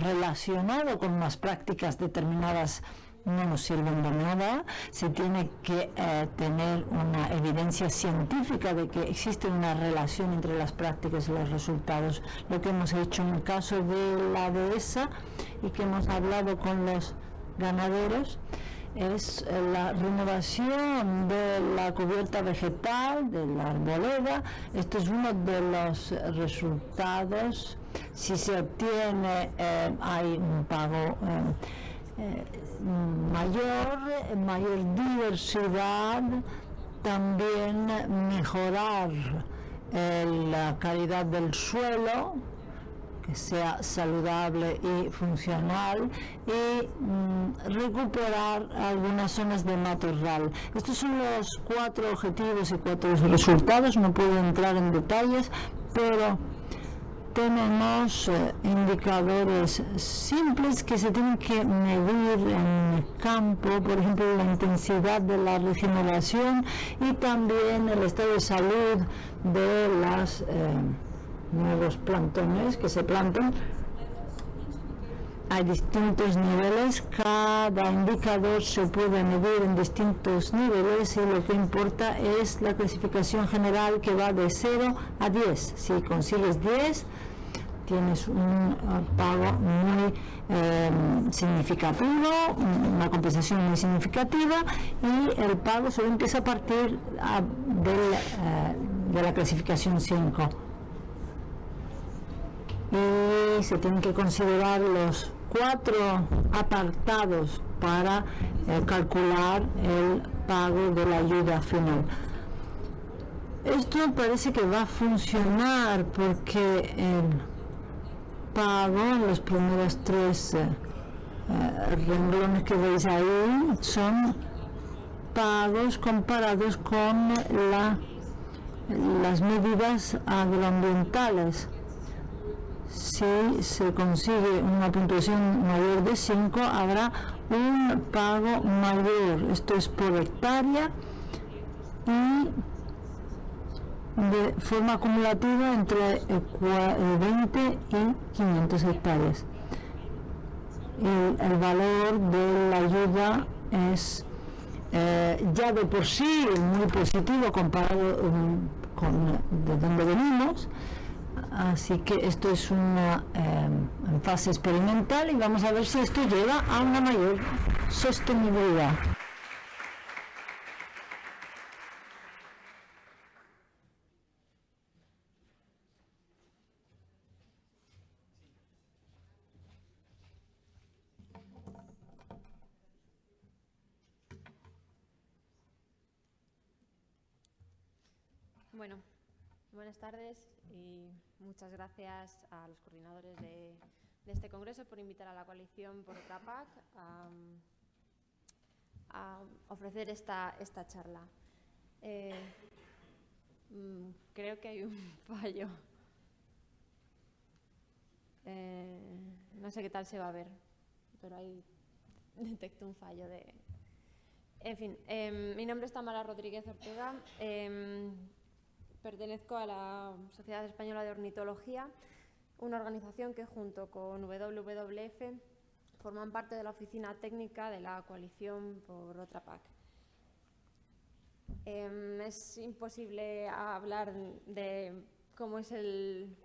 relacionados con unas prácticas determinadas, no nos sirven de nada. Se tiene que tener una evidencia científica de que existe una relación entre las prácticas y los resultados. Lo que hemos hecho en el caso de la dehesa, y que hemos hablado con los ganaderos, es la renovación de la cubierta vegetal, de la arboleda. Esto es uno de los resultados. Si se obtiene, hay un pago mayor diversidad, también mejorar la calidad del suelo, que sea saludable y funcional, y recuperar algunas zonas de matorral. Estos son los 4 objetivos y 4 resultados. No puedo entrar en detalles, pero tenemos indicadores simples que se tienen que medir en el campo, por ejemplo, la intensidad de la regeneración y también el estado de salud de los nuevos plantones que se plantan. Hay distintos niveles, cada indicador se puede medir en distintos niveles y lo que importa es la clasificación general, que va de 0 a 10. Si consigues 10, tienes un pago muy significativo, una compensación muy significativa, y el pago solo empieza a partir de la clasificación 5. Y se tienen que considerar los 4 apartados para calcular el pago de la ayuda final. Esto parece que va a funcionar porque el pago en los primeros 3 renglones que veis ahí son pagos comparados con las medidas agroambientales. Si se consigue una puntuación mayor de 5, habrá un pago mayor. Esto es por hectárea y de forma acumulativa entre 20 y 500 hectáreas. El valor de la ayuda es ya de por sí muy positivo comparado con de donde venimos. Así que esto es una fase experimental y vamos a ver si esto lleva a una mayor sostenibilidad. Bueno, buenas tardes y muchas gracias a los coordinadores de este congreso por invitar a la coalición por otra PAC a ofrecer esta charla. Creo que hay un fallo. No sé qué tal se va a ver, pero ahí detecto un fallo de... En fin, mi nombre es Tamara Rodríguez Ortega. Pertenezco a la Sociedad Española de Ornitología, una organización que junto con WWF forman parte de la oficina técnica de la coalición por otra PAC. Es imposible hablar de cómo es en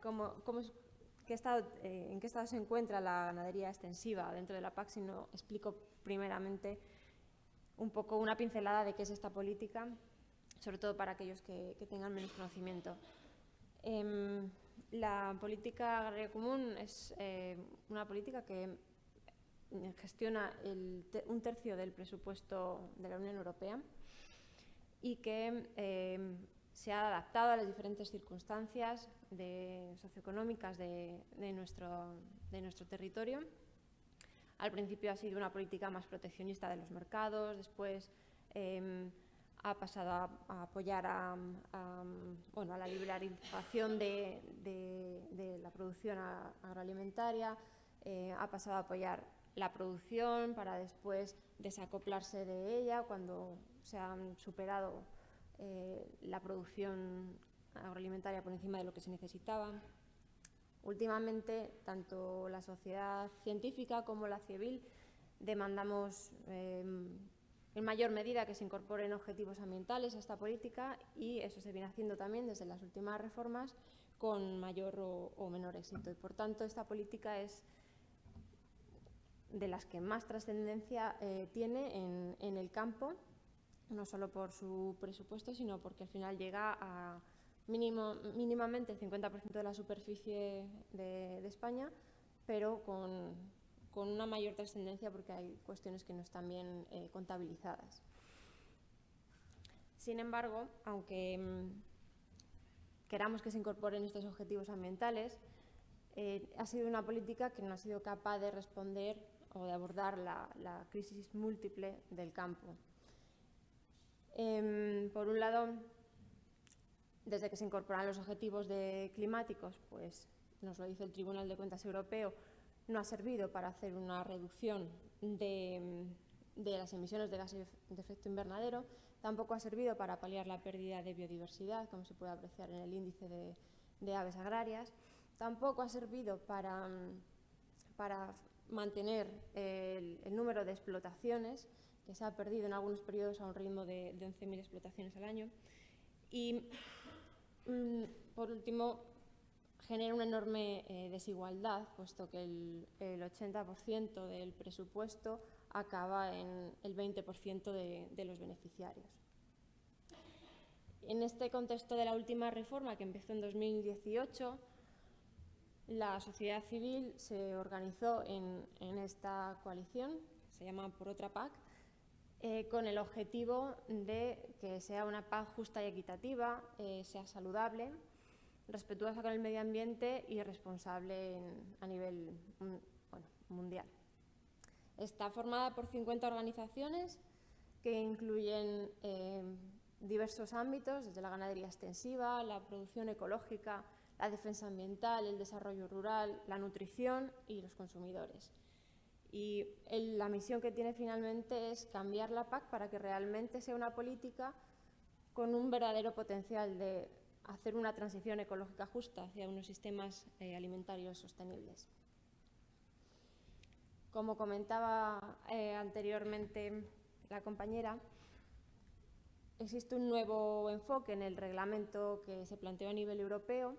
qué estado se encuentra la ganadería extensiva dentro de la PAC si no explico primeramente un poco una pincelada de qué es esta política, sobre todo para aquellos que tengan menos conocimiento. La política agraria común es una política que gestiona un tercio del presupuesto de la Unión Europea y que se ha adaptado a las diferentes circunstancias socioeconómicas de nuestro territorio. Al principio ha sido una política más proteccionista de los mercados, después ha pasado a apoyar a la liberalización de la producción agroalimentaria, ha pasado a apoyar la producción para después desacoplarse de ella cuando se han superado la producción agroalimentaria por encima de lo que se necesitaba. Últimamente, tanto la sociedad científica como la civil demandamos en mayor medida que se incorporen objetivos ambientales a esta política y eso se viene haciendo también desde las últimas reformas con mayor o menor éxito. Y por tanto, esta política es de las que más trascendencia tiene en el campo, no solo por su presupuesto, sino porque al final llega a mínimamente el 50% de la superficie de España, pero con con una mayor trascendencia porque hay cuestiones que no están bien contabilizadas. Sin embargo, aunque queramos que se incorporen estos objetivos ambientales, ha sido una política que no ha sido capaz de responder o de abordar la crisis múltiple del campo. Por un lado, desde que se incorporan los objetivos climáticos, pues nos lo dice el Tribunal de Cuentas Europeo, no ha servido para hacer una reducción de las emisiones de gases de efecto invernadero, tampoco ha servido para paliar la pérdida de biodiversidad, como se puede apreciar en el índice de aves agrarias, tampoco ha servido para mantener el número de explotaciones, que se ha perdido en algunos periodos a un ritmo de 11.000 explotaciones al año. Y, por último, genera una enorme desigualdad, puesto que el 80% del presupuesto acaba en el 20% de los beneficiarios. En este contexto de la última reforma, que empezó en 2018, la sociedad civil se organizó en esta coalición, se llama Por Otra PAC, con el objetivo de que sea una PAC justa y equitativa, sea saludable, respetuosa con el medio ambiente y responsable a nivel mundial. Está formada por 50 organizaciones que incluyen diversos ámbitos, desde la ganadería extensiva, la producción ecológica, la defensa ambiental, el desarrollo rural, la nutrición y los consumidores. Y la misión que tiene finalmente es cambiar la PAC para que realmente sea una política con un verdadero potencial de hacer una transición ecológica justa hacia unos sistemas alimentarios sostenibles. Como comentaba anteriormente la compañera, existe un nuevo enfoque en el reglamento que se planteó a nivel europeo.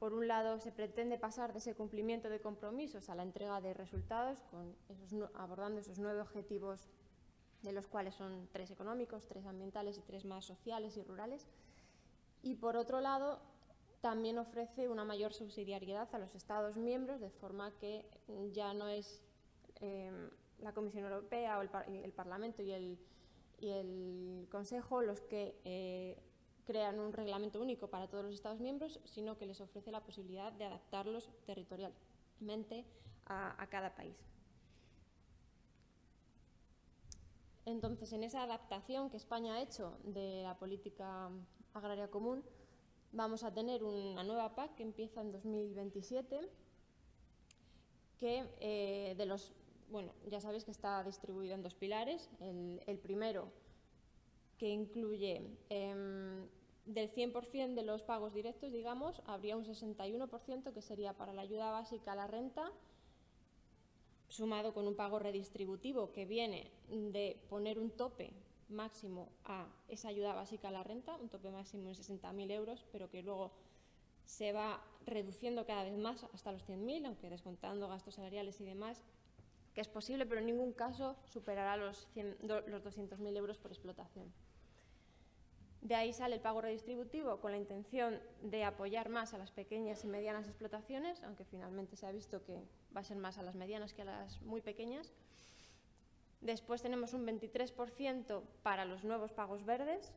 Por un lado, se pretende pasar de ese cumplimiento de compromisos a la entrega de resultados, abordando esos 9 objetivos, de los cuales son 3 económicos, 3 ambientales y 3 más sociales y rurales. Y por otro lado, también ofrece una mayor subsidiariedad a los Estados miembros, de forma que ya no es la Comisión Europea o el Parlamento y el Consejo los que crean un reglamento único para todos los Estados miembros, sino que les ofrece la posibilidad de adaptarlos territorialmente a cada país. Entonces, en esa adaptación que España ha hecho de la política agraria común, vamos a tener una nueva PAC que empieza en 2027, que ya sabéis que está distribuida en 2 pilares. El primero, que incluye del 100% de los pagos directos, digamos, habría un 61% que sería para la ayuda básica a la renta, sumado con un pago redistributivo que viene de poner un tope máximo a esa ayuda básica a la renta, un tope máximo de 60.000 euros, pero que luego se va reduciendo cada vez más hasta los 100.000, aunque descontando gastos salariales y demás, que es posible, pero en ningún caso superará los 200.000 euros por explotación. De ahí sale el pago redistributivo con la intención de apoyar más a las pequeñas y medianas explotaciones, aunque finalmente se ha visto que va a ser más a las medianas que a las muy pequeñas. Después tenemos un 23% para los nuevos pagos verdes,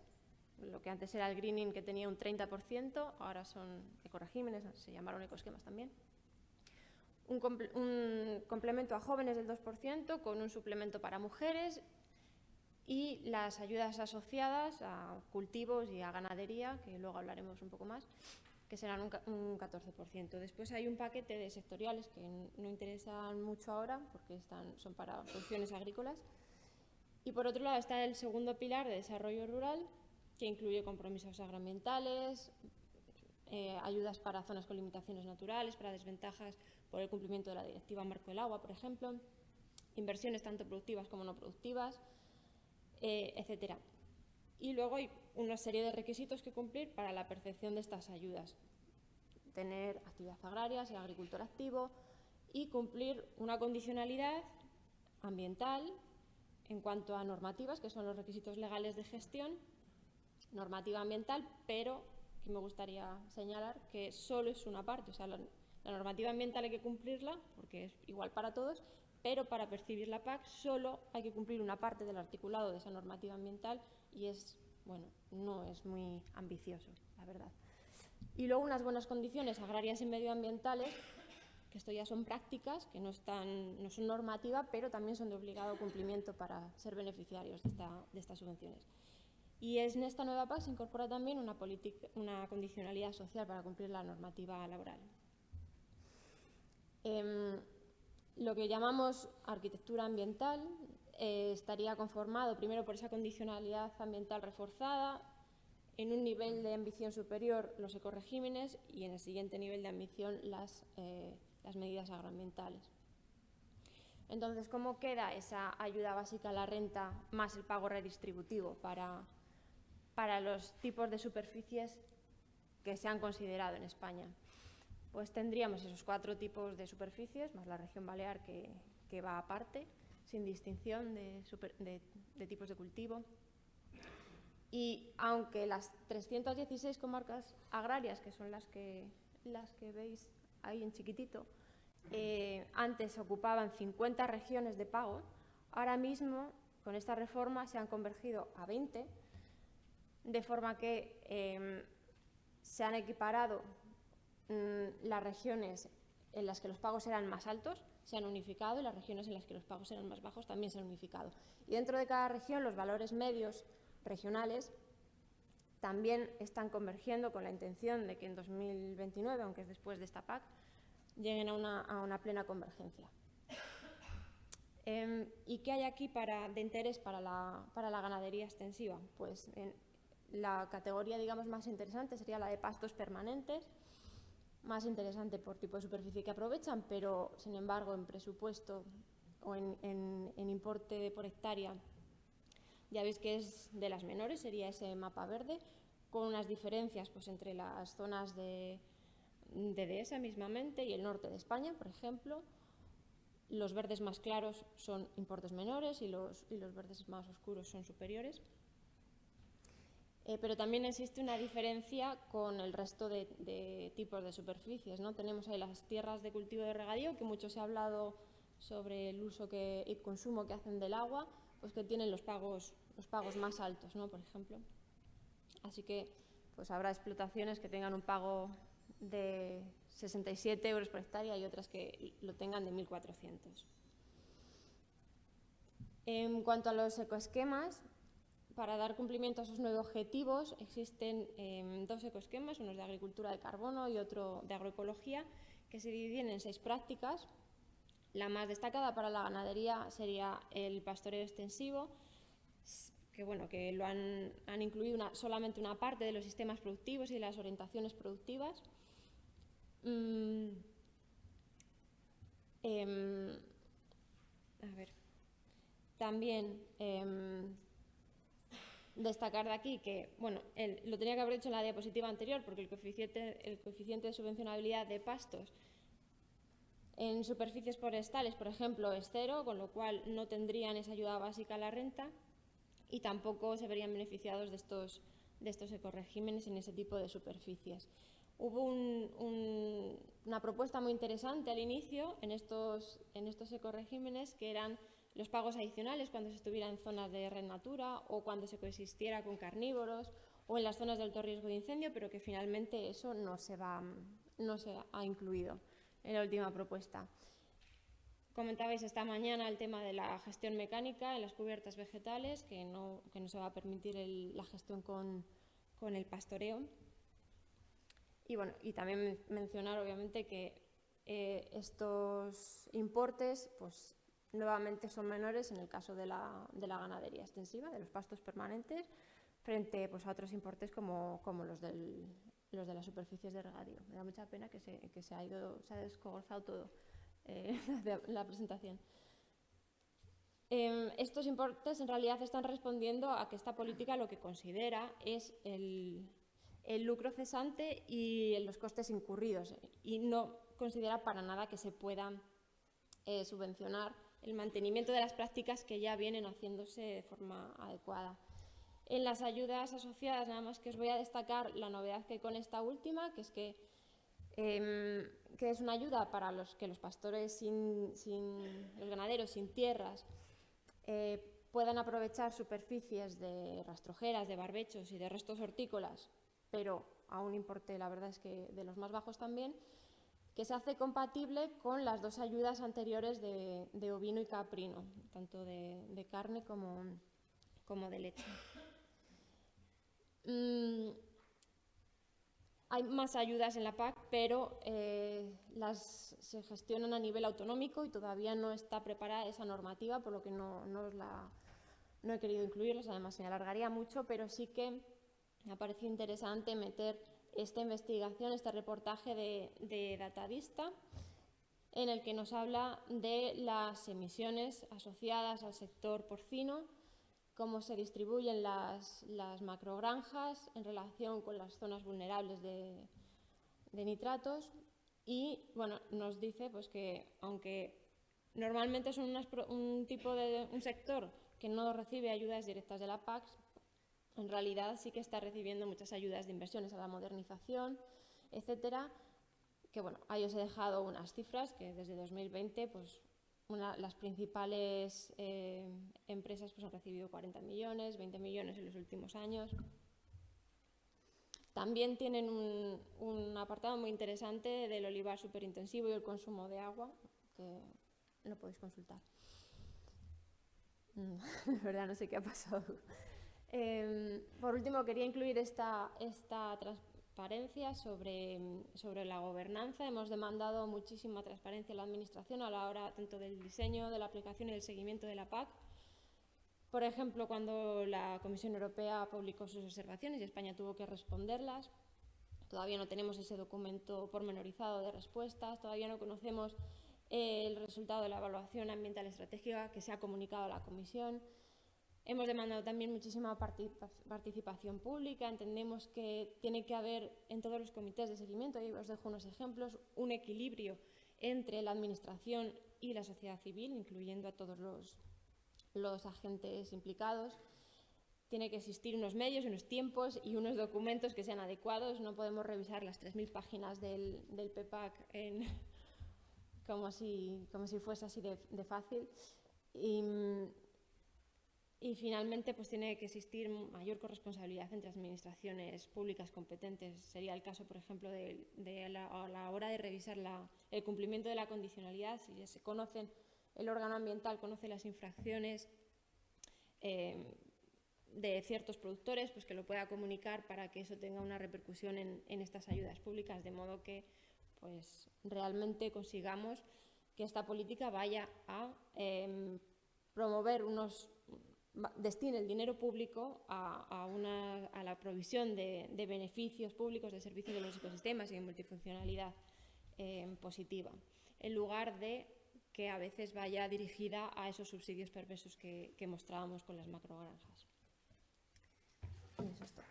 lo que antes era el greening, que tenía un 30%, ahora son ecoregímenes, se llamaron ecoesquemas también. Un complemento a jóvenes del 2%, con un suplemento para mujeres, y las ayudas asociadas a cultivos y a ganadería, que luego hablaremos un poco más, que serán un 14%. Después hay un paquete de sectoriales que no interesan mucho ahora, porque son para producciones agrícolas. Y por otro lado está el segundo pilar de desarrollo rural, que incluye compromisos agroambientales, ayudas para zonas con limitaciones naturales, para desventajas por el cumplimiento de la Directiva Marco del Agua, por ejemplo, inversiones tanto productivas como no productivas, etcétera. Y luego hay una serie de requisitos que cumplir para la percepción de estas ayudas. Tener actividad agraria, ser agricultor activo y cumplir una condicionalidad ambiental en cuanto a normativas, que son los requisitos legales de gestión, normativa ambiental, pero aquí me gustaría señalar que solo es una parte, o sea, la normativa ambiental hay que cumplirla porque es igual para todos, pero para percibir la PAC solo hay que cumplir una parte del articulado de esa normativa ambiental y no es muy ambicioso, la verdad. Y luego unas buenas condiciones agrarias y medioambientales, que esto ya son prácticas, que no son normativa, pero también son de obligado cumplimiento para ser beneficiarios de estas subvenciones. Y en esta nueva PAC se incorpora también una condicionalidad social para cumplir la normativa laboral. Lo que llamamos arquitectura ambiental estaría conformado primero por esa condicionalidad ambiental reforzada, en un nivel de ambición superior los ecoregímenes y en el siguiente nivel de ambición las medidas agroambientales. Entonces, ¿cómo queda esa ayuda básica a la renta más el pago redistributivo para los tipos de superficies que se han considerado en España? Pues tendríamos esos 4 tipos de superficies, más la región balear que va aparte, sin distinción de tipos de cultivo. Y aunque las 316 comarcas agrarias, que son las que veis ahí en chiquitito, antes ocupaban 50 regiones de pago, ahora mismo con esta reforma se han convergido a 20, de forma que se han equiparado las regiones en las que los pagos eran más altos, se han unificado, y las regiones en las que los pagos eran más bajos también se han unificado. Y dentro de cada región los valores medios regionales también están convergiendo con la intención de que en 2029, aunque es después de esta PAC, lleguen a una plena convergencia. ¿Y qué hay aquí de interés para la ganadería extensiva? Pues la categoría, digamos, más interesante sería la de pastos permanentes, más interesante por tipo de superficie que aprovechan, pero sin embargo en presupuesto o en importe por hectárea ya veis que es de las menores, sería ese mapa verde, con unas diferencias pues, entre las zonas de dehesa mismamente y el norte de España, por ejemplo. Los verdes más claros son importes menores y los verdes más oscuros son superiores. Pero también existe una diferencia con el resto de tipos de superficies, ¿no? Tenemos ahí las tierras de cultivo de regadío, que mucho se ha hablado sobre el uso y consumo que hacen del agua, pues que tienen los pagos más altos, ¿no? Por ejemplo. Así que pues habrá explotaciones que tengan un pago de 67 euros por hectárea y otras que lo tengan de 1.400. En cuanto a los ecoesquemas, para dar cumplimiento a esos 9 objetivos existen 2 ecoesquemas, uno de agricultura de carbono y otro de agroecología, que se dividen en 6 prácticas. La más destacada para la ganadería sería el pastoreo extensivo, que lo han incluido solamente una parte de los sistemas productivos y de las orientaciones productivas. También destacar de aquí que, lo tenía que haber hecho en la diapositiva anterior porque el coeficiente de subvencionabilidad de pastos en superficies forestales, por ejemplo, es 0, con lo cual no tendrían esa ayuda básica a la renta y tampoco se verían beneficiados de estos ecoregímenes en ese tipo de superficies. Hubo una propuesta muy interesante al inicio en estos ecoregímenes, que eran los pagos adicionales cuando se estuviera en zonas de red natura o cuando se coexistiera con carnívoros o en las zonas de alto riesgo de incendio, pero que finalmente eso no se ha incluido en la última propuesta. Comentabais esta mañana el tema de la gestión mecánica en las cubiertas vegetales, que no se va a permitir la gestión con el pastoreo. Y también mencionar, obviamente, que estos importes, pues, nuevamente son menores en el caso de la ganadería extensiva, de los pastos permanentes, frente pues, a otros importes como los de las superficies de regadío. Me da mucha pena que se ha descogolzado todo la presentación. Estos importes en realidad están respondiendo a que esta política lo que considera es el lucro cesante y los costes incurridos, y no considera para nada que se pueda subvencionar el mantenimiento de las prácticas que ya vienen haciéndose de forma adecuada. En las ayudas asociadas, nada más que os voy a destacar la novedad que hay con esta última, que es que que es una ayuda para los pastores los ganaderos sin tierras puedan aprovechar superficies de rastrojeras, de barbechos y de restos hortícolas, pero a un importe, la verdad es que de los más bajos también, que se hace compatible con las dos ayudas anteriores de ovino y caprino, tanto de carne como de leche. Hay más ayudas en la PAC, pero se gestionan a nivel autonómico y todavía no está preparada esa normativa, por lo que no he querido incluirlas, además me alargaría mucho, pero sí que me ha parecido interesante meter esta investigación, este reportaje de Datavista, en el que nos habla de las emisiones asociadas al sector porcino, cómo se distribuyen las macrogranjas en relación con las zonas vulnerables de nitratos y bueno, nos dice pues, que aunque normalmente son un sector que no recibe ayudas directas de la PAC, en realidad sí que está recibiendo muchas ayudas de inversiones a la modernización, etcétera, que bueno, ahí os he dejado unas cifras que desde 2020 pues, las principales empresas pues, han recibido 40 millones, 20 millones en los últimos años. También tienen un apartado muy interesante del olivar superintensivo y el consumo de agua, que lo podéis consultar. De verdad no sé qué ha pasado. Por último, quería incluir esta transparencia sobre la gobernanza. Hemos demandado muchísima transparencia a la Administración a la hora tanto del diseño, de la aplicación y del seguimiento de la PAC. Por ejemplo, cuando la Comisión Europea publicó sus observaciones y España tuvo que responderlas, todavía no tenemos ese documento pormenorizado de respuestas, todavía no conocemos el resultado de la evaluación ambiental estratégica que se ha comunicado a la Comisión. Hemos demandado también muchísima participación pública. Entendemos que tiene que haber en todos los comités de seguimiento, y os dejo unos ejemplos, un equilibrio entre la Administración y la sociedad civil, incluyendo a todos los agentes implicados. Tiene que existir unos medios, unos tiempos y unos documentos que sean adecuados. No podemos revisar las 3.000 páginas del PEPAC como si fuese así de fácil. Y finalmente, pues tiene que existir mayor corresponsabilidad entre administraciones públicas competentes. Sería el caso, por ejemplo, a la hora de revisar el cumplimiento de la condicionalidad. Si ya se conocen, el órgano ambiental conoce las infracciones de ciertos productores, pues que lo pueda comunicar para que eso tenga una repercusión en estas ayudas públicas, de modo que pues, realmente consigamos que esta política vaya a promover destine el dinero público a la provisión de beneficios públicos, de servicios de los ecosistemas y de multifuncionalidad positiva, en lugar de que a veces vaya dirigida a esos subsidios perversos que mostrábamos con las macrogranjas. Y eso es todo.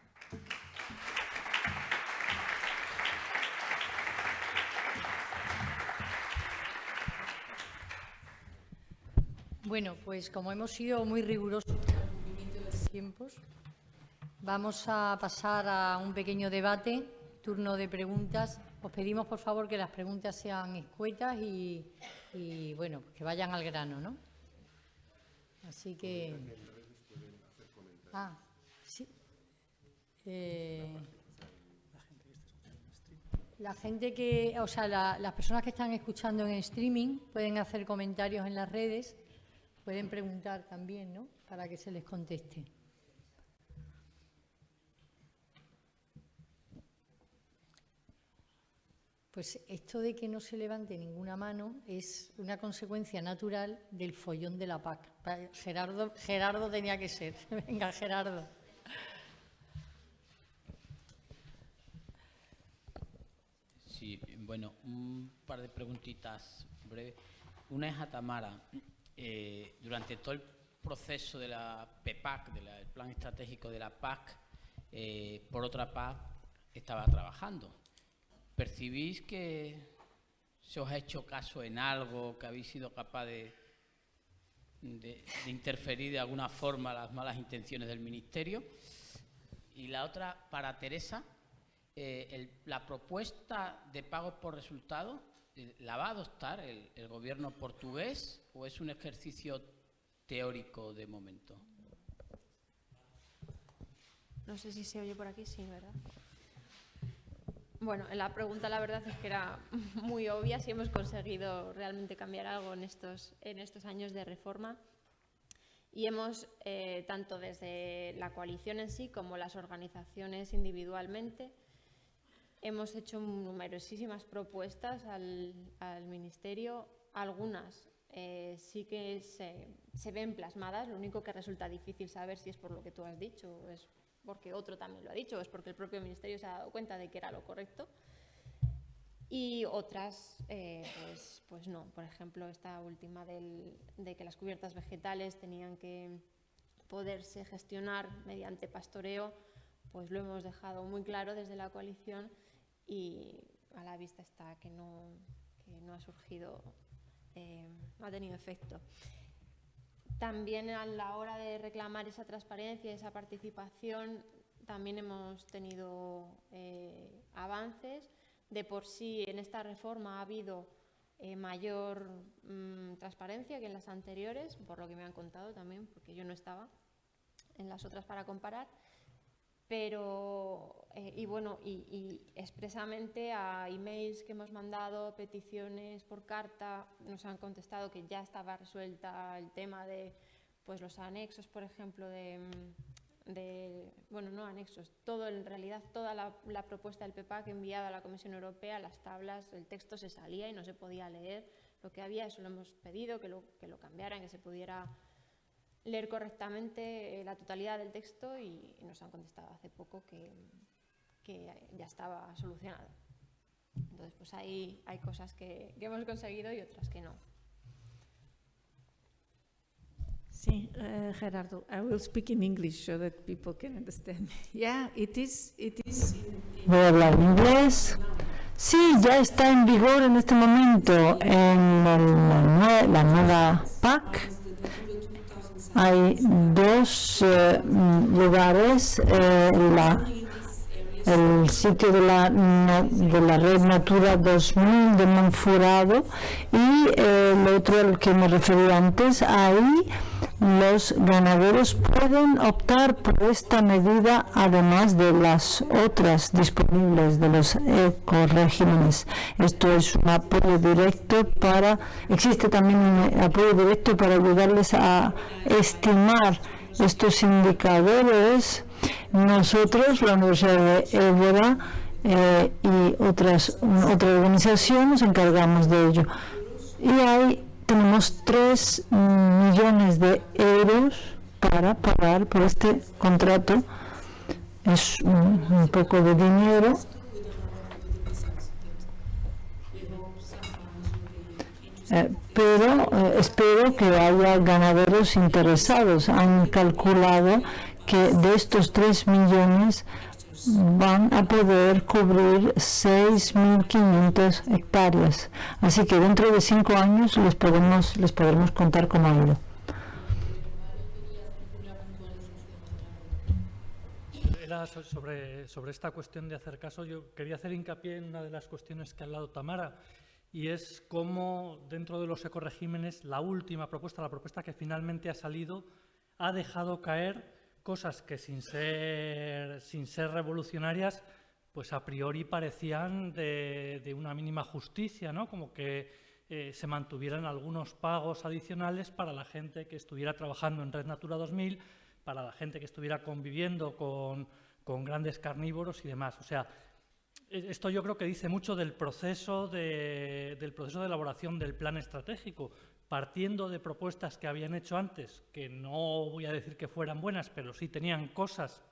Bueno, pues como hemos sido muy rigurosos en el cumplimiento de los tiempos, vamos a pasar a un pequeño debate, turno de preguntas. Os pedimos, por favor, que las preguntas sean escuetas y bueno, pues que vayan al grano, ¿no? Así que... sí. La gente que... O sea, las personas que están escuchando en streaming pueden hacer comentarios en las redes. Pueden preguntar también, ¿no?, para que se les conteste. Pues esto de que no se levante ninguna mano es una consecuencia natural del follón de la PAC. Gerardo tenía que ser. Venga, Gerardo. Sí, bueno, un par de preguntitas breves. Una es a Tamara. Durante todo el proceso de la PEPAC, del Plan Estratégico de la PAC, por otra PAC estaba trabajando. ¿Percibís que se os ha hecho caso en algo, que habéis sido capaz de interferir de alguna forma las malas intenciones del Ministerio? Y la otra, para Teresa, la propuesta de pagos por resultados, ¿la va a adoptar el gobierno portugués o es un ejercicio teórico de momento? No sé si se oye por aquí, sí, ¿verdad? Bueno, la pregunta la verdad es que era muy obvia, si hemos conseguido realmente cambiar algo en estos años de reforma. Y hemos, tanto desde la coalición en sí como las organizaciones individualmente, hemos hecho numerosísimas propuestas al Ministerio. Algunas sí que se ven plasmadas, lo único que resulta difícil saber si es por lo que tú has dicho o es porque otro también lo ha dicho, o es porque el propio Ministerio se ha dado cuenta de que era lo correcto. Y otras, pues no. Por ejemplo, esta última de que las cubiertas vegetales tenían que poderse gestionar mediante pastoreo, pues lo hemos dejado muy claro desde la coalición y a la vista está que no ha surgido, no ha tenido efecto. También a la hora de reclamar esa transparencia, esa participación, también hemos tenido avances. De por sí, en esta reforma ha habido mayor transparencia que en las anteriores, por lo que me han contado también, porque yo no estaba en las otras para comparar. Pero, y expresamente a emails que hemos mandado, peticiones por carta, nos han contestado que ya estaba resuelta el tema de pues, los anexos, por ejemplo, no anexos, en realidad toda la propuesta del PEPAC enviada a la Comisión Europea, las tablas, el texto se salía y no se podía leer lo que había. Eso lo hemos pedido, que lo cambiaran, que se pudiera leer correctamente la totalidad del texto y nos han contestado hace poco que ya estaba solucionado. Entonces, pues hay cosas que hemos conseguido y otras que no. Sí, Gerardo, I will speak in English so that people can understand. Yeah, it is. Voy a hablar inglés. Sí, ya está en vigor en este momento en la nueva PAC. Hay dos lugares, el sitio de la red Natura 2000 de Monforado y el otro al que me referí antes. Ahí los ganaderos pueden optar por esta medida, además de las otras disponibles de los ecoregímenes. Esto es un apoyo directo existe también un apoyo directo para ayudarles a estimar estos indicadores. Nosotros, la Universidad de Évora y otra organización nos encargamos de ello. Y tenemos 3 millones de euros para pagar por este contrato. Es un poco de dinero. Pero espero que haya ganaderos interesados. Han calculado que de estos 3 millones van a poder cubrir 6.500 hectáreas. Así que dentro de 5 años les podremos contar cómo ha ido. Era sobre esta cuestión de hacer caso. Yo quería hacer hincapié en una de las cuestiones que ha hablado Tamara, y es cómo dentro de los ecoregímenes la última propuesta, la propuesta que finalmente ha salido, ha dejado caer cosas que sin ser revolucionarias, pues a priori parecían de una mínima justicia, ¿no? Como que se mantuvieran algunos pagos adicionales para la gente que estuviera trabajando en Red Natura 2000, para la gente que estuviera conviviendo con grandes carnívoros y demás. O sea, esto yo creo que dice mucho del proceso de elaboración del plan estratégico, partiendo de propuestas que habían hecho antes, que no voy a decir que fueran buenas, pero sí tenían cosas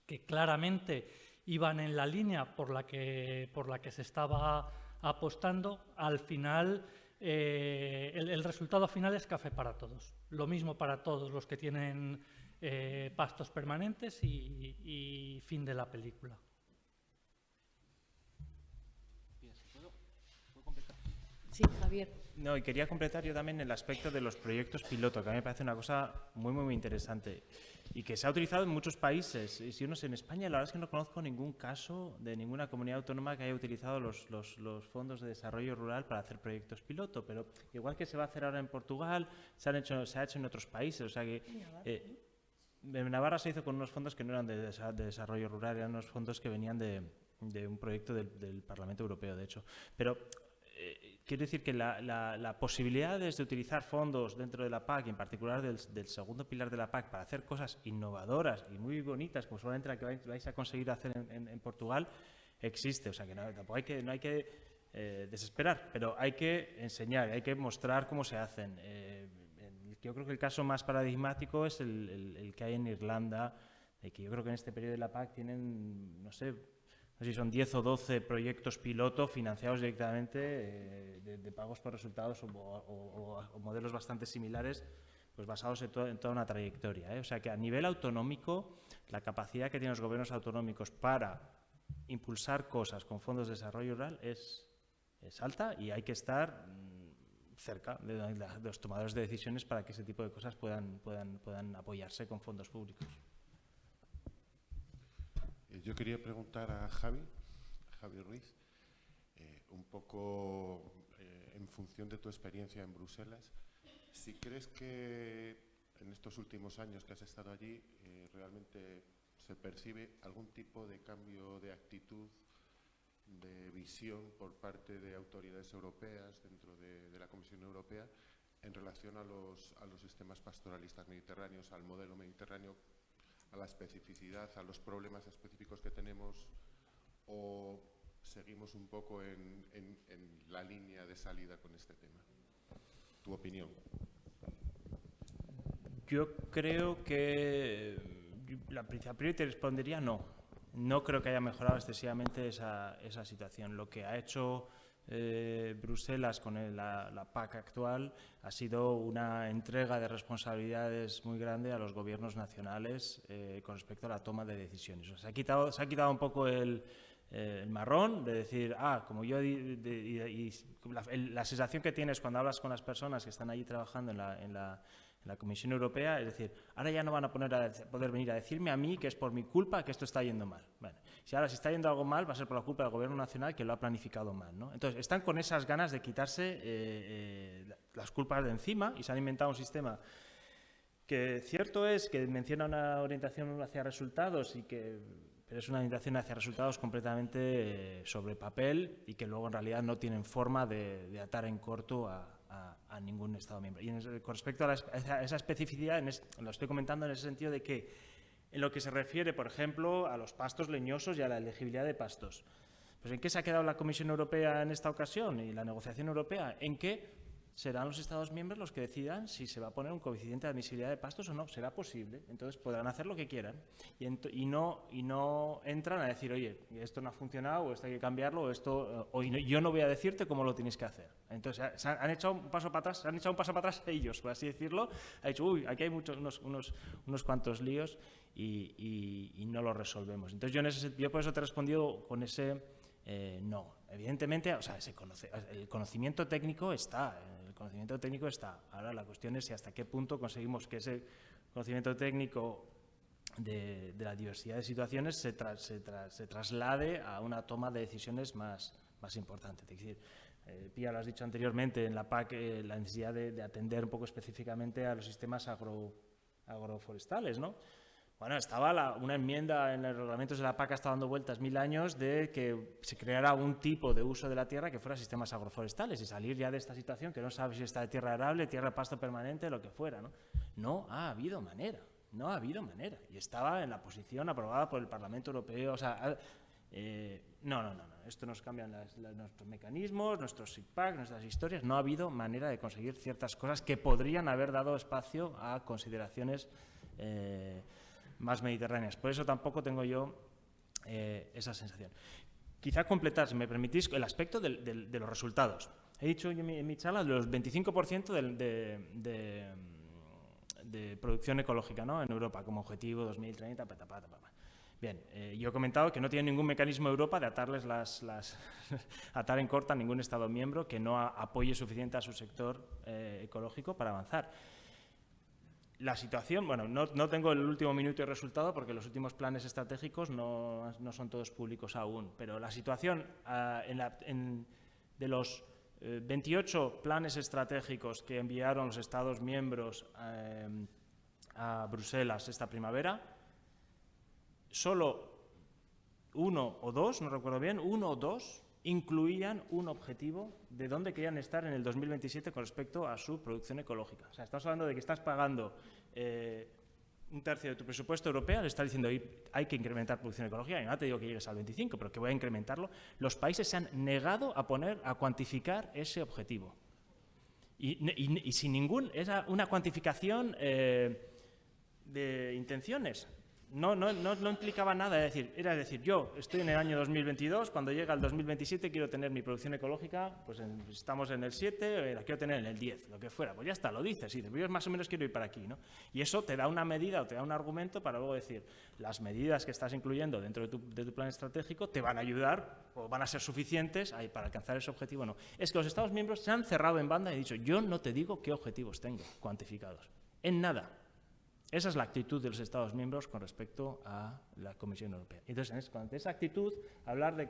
que claramente iban en la línea por la que se estaba apostando. Al final, el resultado final es café para todos. Lo mismo para todos los que tienen pastos permanentes y fin de la película. Sí, Javier. No, y quería completar yo también el aspecto de los proyectos piloto, que a mí me parece una cosa muy interesante y que se ha utilizado en muchos países. Y si uno en España, la verdad es que no conozco ningún caso de ninguna comunidad autónoma que haya utilizado los fondos de desarrollo rural para hacer proyectos piloto, pero igual que se va a hacer ahora en Portugal, se ha hecho en otros países. O sea que en Navarra se hizo con unos fondos que no eran de desarrollo rural, eran unos fondos que venían de un proyecto del Parlamento Europeo, de hecho. Pero quiero decir que la posibilidad de utilizar fondos dentro de la PAC, y en particular del segundo pilar de la PAC, para hacer cosas innovadoras y muy bonitas, como seguramente la que vais a conseguir hacer en Portugal, existe. O sea que tampoco no hay que desesperar, pero hay que enseñar, hay que mostrar cómo se hacen. Yo creo que el caso más paradigmático es el que hay en Irlanda, de que yo creo que en este periodo de la PAC tienen, no sé si son 10 o 12 proyectos piloto financiados directamente de pagos por resultados o modelos bastante similares, pues basados en toda una trayectoria. O sea que a nivel autonómico, la capacidad que tienen los gobiernos autonómicos para impulsar cosas con fondos de desarrollo rural es alta, y hay que estar cerca de los tomadores de decisiones para que ese tipo de cosas puedan apoyarse con fondos públicos. Yo quería preguntar a Javi Ruiz, un poco en función de tu experiencia en Bruselas, si crees que en estos últimos años que has estado allí realmente se percibe algún tipo de cambio de actitud, de visión por parte de autoridades europeas dentro de la Comisión Europea en relación a los sistemas pastoralistas mediterráneos, al modelo mediterráneo, a la especificidad, a los problemas específicos que tenemos, o seguimos un poco en la línea de salida con este tema? ¿Tu opinión? Yo creo que a priori te respondería no. No creo que haya mejorado excesivamente esa situación. Lo que ha hecho Bruselas con la PAC actual ha sido una entrega de responsabilidades muy grande a los gobiernos nacionales con respecto a la toma de decisiones. O sea, se ha quitado un poco el marrón de decir, como yo... la sensación que tienes cuando hablas con las personas que están allí trabajando en la Comisión Europea, es decir, ahora ya no van a poder venir a decirme a mí que es por mi culpa que esto está yendo mal. Bueno, si está yendo algo mal, va a ser por la culpa del Gobierno Nacional que lo ha planificado mal, ¿no? Entonces, están con esas ganas de quitarse las culpas de encima, y se han inventado un sistema que cierto es que menciona una orientación hacia resultados, pero es una orientación hacia resultados completamente sobre papel, y que luego en realidad no tienen forma de atar en corto a ningún Estado miembro. Y con respecto a esa especificidad, lo estoy comentando en ese sentido de que, en lo que se refiere, por ejemplo, a los pastos leñosos y a la elegibilidad de pastos, pues ¿en qué se ha quedado la Comisión Europea en esta ocasión y la negociación europea? En que serán los Estados miembros los que decidan si se va a poner un coeficiente de admisibilidad de pastos o no. Será posible. Entonces podrán hacer lo que quieran y no entran a decir, oye, esto no ha funcionado, o esto hay que cambiarlo, yo no voy a decirte cómo lo tenéis que hacer. Entonces han echado un paso para atrás, ellos, por así decirlo. Ha dicho, aquí hay unos cuantos líos y no los resolvemos. Entonces yo por eso te he respondido con ese no. Evidentemente, o sea, el conocimiento técnico está. Ahora la cuestión es si hasta qué punto conseguimos que ese conocimiento técnico de la diversidad de situaciones se traslade a una toma de decisiones más importante. Es decir, Pía, lo has dicho anteriormente, en la PAC la necesidad de atender un poco específicamente a los sistemas agroforestales, ¿no? Bueno, estaba una enmienda en los reglamentos de la PAC, está dando vueltas 1000 años, de que se creara un tipo de uso de la tierra que fuera sistemas agroforestales y salir ya de esta situación que no sabes si está de tierra arable, tierra de pasto permanente, lo que fuera, ¿no? No ha habido manera. Y estaba en la posición aprobada por el Parlamento Europeo. O sea, no. Esto nos cambian nuestros mecanismos, nuestros SIGPAC, nuestras historias. No ha habido manera de conseguir ciertas cosas que podrían haber dado espacio a consideraciones más mediterráneas. Por eso tampoco tengo yo esa sensación. Quizá completar, si me permitís, el aspecto de los resultados. He dicho en mi charla los 25% de producción ecológica, ¿no?, en Europa como objetivo 2030. Bien, yo he comentado que no tiene ningún mecanismo Europa de atarles atar en corta a ningún Estado miembro que no apoye suficiente a su sector ecológico para avanzar. La situación, bueno, no tengo el último minuto de resultado porque los últimos planes estratégicos no son todos públicos aún, pero la situación de los 28 planes estratégicos que enviaron los Estados miembros a Bruselas esta primavera, solo uno o dos, no recuerdo bien, uno o dos incluían un objetivo de dónde querían estar en el 2027 con respecto a su producción ecológica. O sea, estamos hablando de que estás pagando un tercio de tu presupuesto europeo, le estás diciendo hay que incrementar producción ecológica, y no te digo que llegues al 25, pero que voy a incrementarlo. Los países se han negado a cuantificar ese objetivo. Y sin una cuantificación de intenciones. No implicaba nada, era decir, yo estoy en el año 2022, cuando llega el 2027 quiero tener mi producción ecológica, pues estamos en el 7, la quiero tener en el 10, lo que fuera, pues ya está, lo dices, y yo más o menos quiero ir para aquí, ¿no? Y eso te da una medida o te da un argumento para luego decir, las medidas que estás incluyendo dentro de tu plan estratégico te van a ayudar o van a ser suficientes para alcanzar ese objetivo o no. Es que los Estados miembros se han cerrado en banda y han dicho, yo no te digo qué objetivos tengo cuantificados, en nada. Esa es la actitud de los Estados miembros con respecto a la Comisión Europea. Entonces, con esa actitud, hablar de,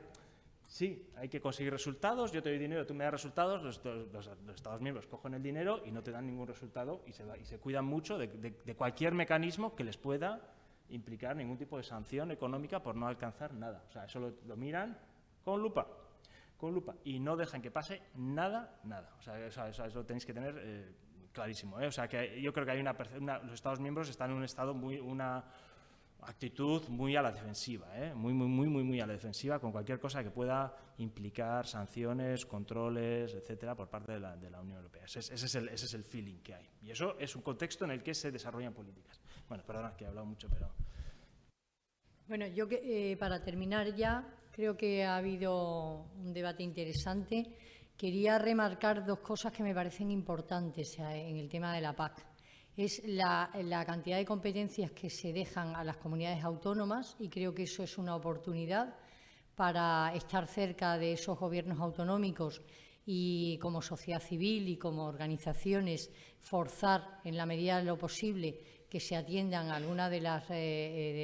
sí, hay que conseguir resultados, yo te doy dinero, tú me das resultados, los Estados miembros cogen el dinero y no te dan ningún resultado y se cuidan mucho de cualquier mecanismo que les pueda implicar ningún tipo de sanción económica por no alcanzar nada. O sea, eso lo miran con lupa, y no dejan que pase nada. O sea, eso tenéis que tener clarísimo, ¿eh? O sea, que yo creo que hay los Estados miembros están en un estado una actitud muy a la defensiva, muy a la defensiva con cualquier cosa que pueda implicar sanciones, controles, etcétera, por parte de la Unión Europea. Ese es el feeling que hay. Y eso es un contexto en el que se desarrollan políticas. Bueno, perdona que he hablado mucho, pero... Bueno, yo para terminar ya, creo que ha habido un debate interesante. Quería remarcar dos cosas que me parecen importantes en el tema de la PAC. Es la cantidad de competencias que se dejan a las comunidades autónomas, y creo que eso es una oportunidad para estar cerca de esos gobiernos autonómicos y, como sociedad civil y como organizaciones, forzar en la medida de lo posible que se atiendan a algunas de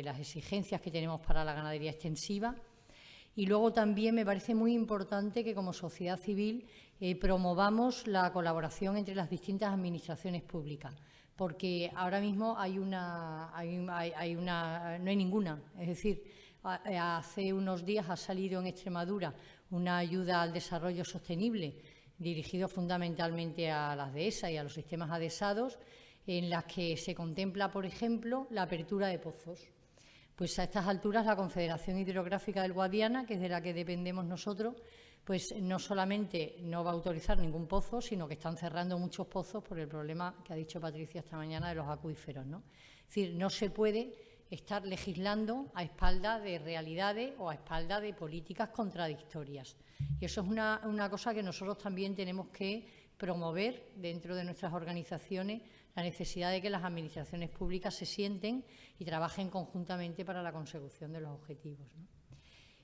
las exigencias que tenemos para la ganadería extensiva. Y luego también me parece muy importante que como sociedad civil promovamos la colaboración entre las distintas administraciones públicas, porque ahora mismo no hay ninguna. Es decir, hace unos días ha salido en Extremadura una ayuda al desarrollo sostenible dirigido fundamentalmente a las dehesas y a los sistemas adhesados, en las que se contempla, por ejemplo, la apertura de pozos. Pues a estas alturas la Confederación Hidrográfica del Guadiana, que es de la que dependemos nosotros, pues no solamente no va a autorizar ningún pozo, sino que están cerrando muchos pozos por el problema que ha dicho Patricia esta mañana de los acuíferos, ¿no? Es decir, no se puede estar legislando a espaldas de realidades o a espaldas de políticas contradictorias. Y eso es una cosa que nosotros también tenemos que promover dentro de nuestras organizaciones, la necesidad de que las administraciones públicas se sienten y trabajen conjuntamente para la consecución de los objetivos, ¿no?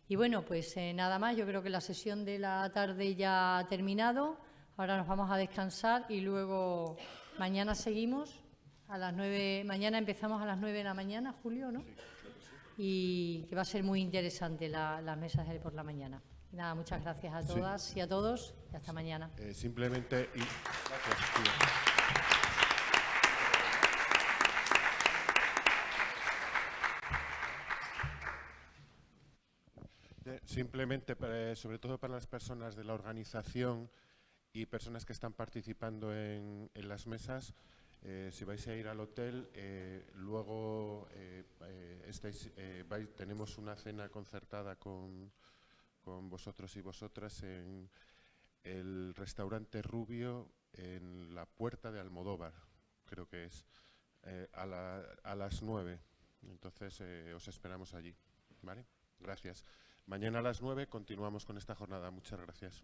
Y bueno, pues nada más, yo creo que la sesión de la tarde ya ha terminado. Ahora nos vamos a descansar y luego mañana seguimos a las 9. Mañana empezamos a las 9 de la mañana, Julio, ¿no? Sí, claro que sí. Y que va a ser muy interesante las mesas de por la mañana. Y nada, muchas gracias a todas y a todos y hasta mañana. Simplemente... Gracias, simplemente, sobre todo para las personas de la organización y personas que están participando en las mesas, si vais a ir al hotel, luego tenemos una cena concertada con vosotros y vosotras en el restaurante Rubio en la Puerta de Almodóvar, creo que es, a las 9. Entonces os esperamos allí, ¿vale? Gracias. Mañana a las 9 continuamos con esta jornada. Muchas gracias.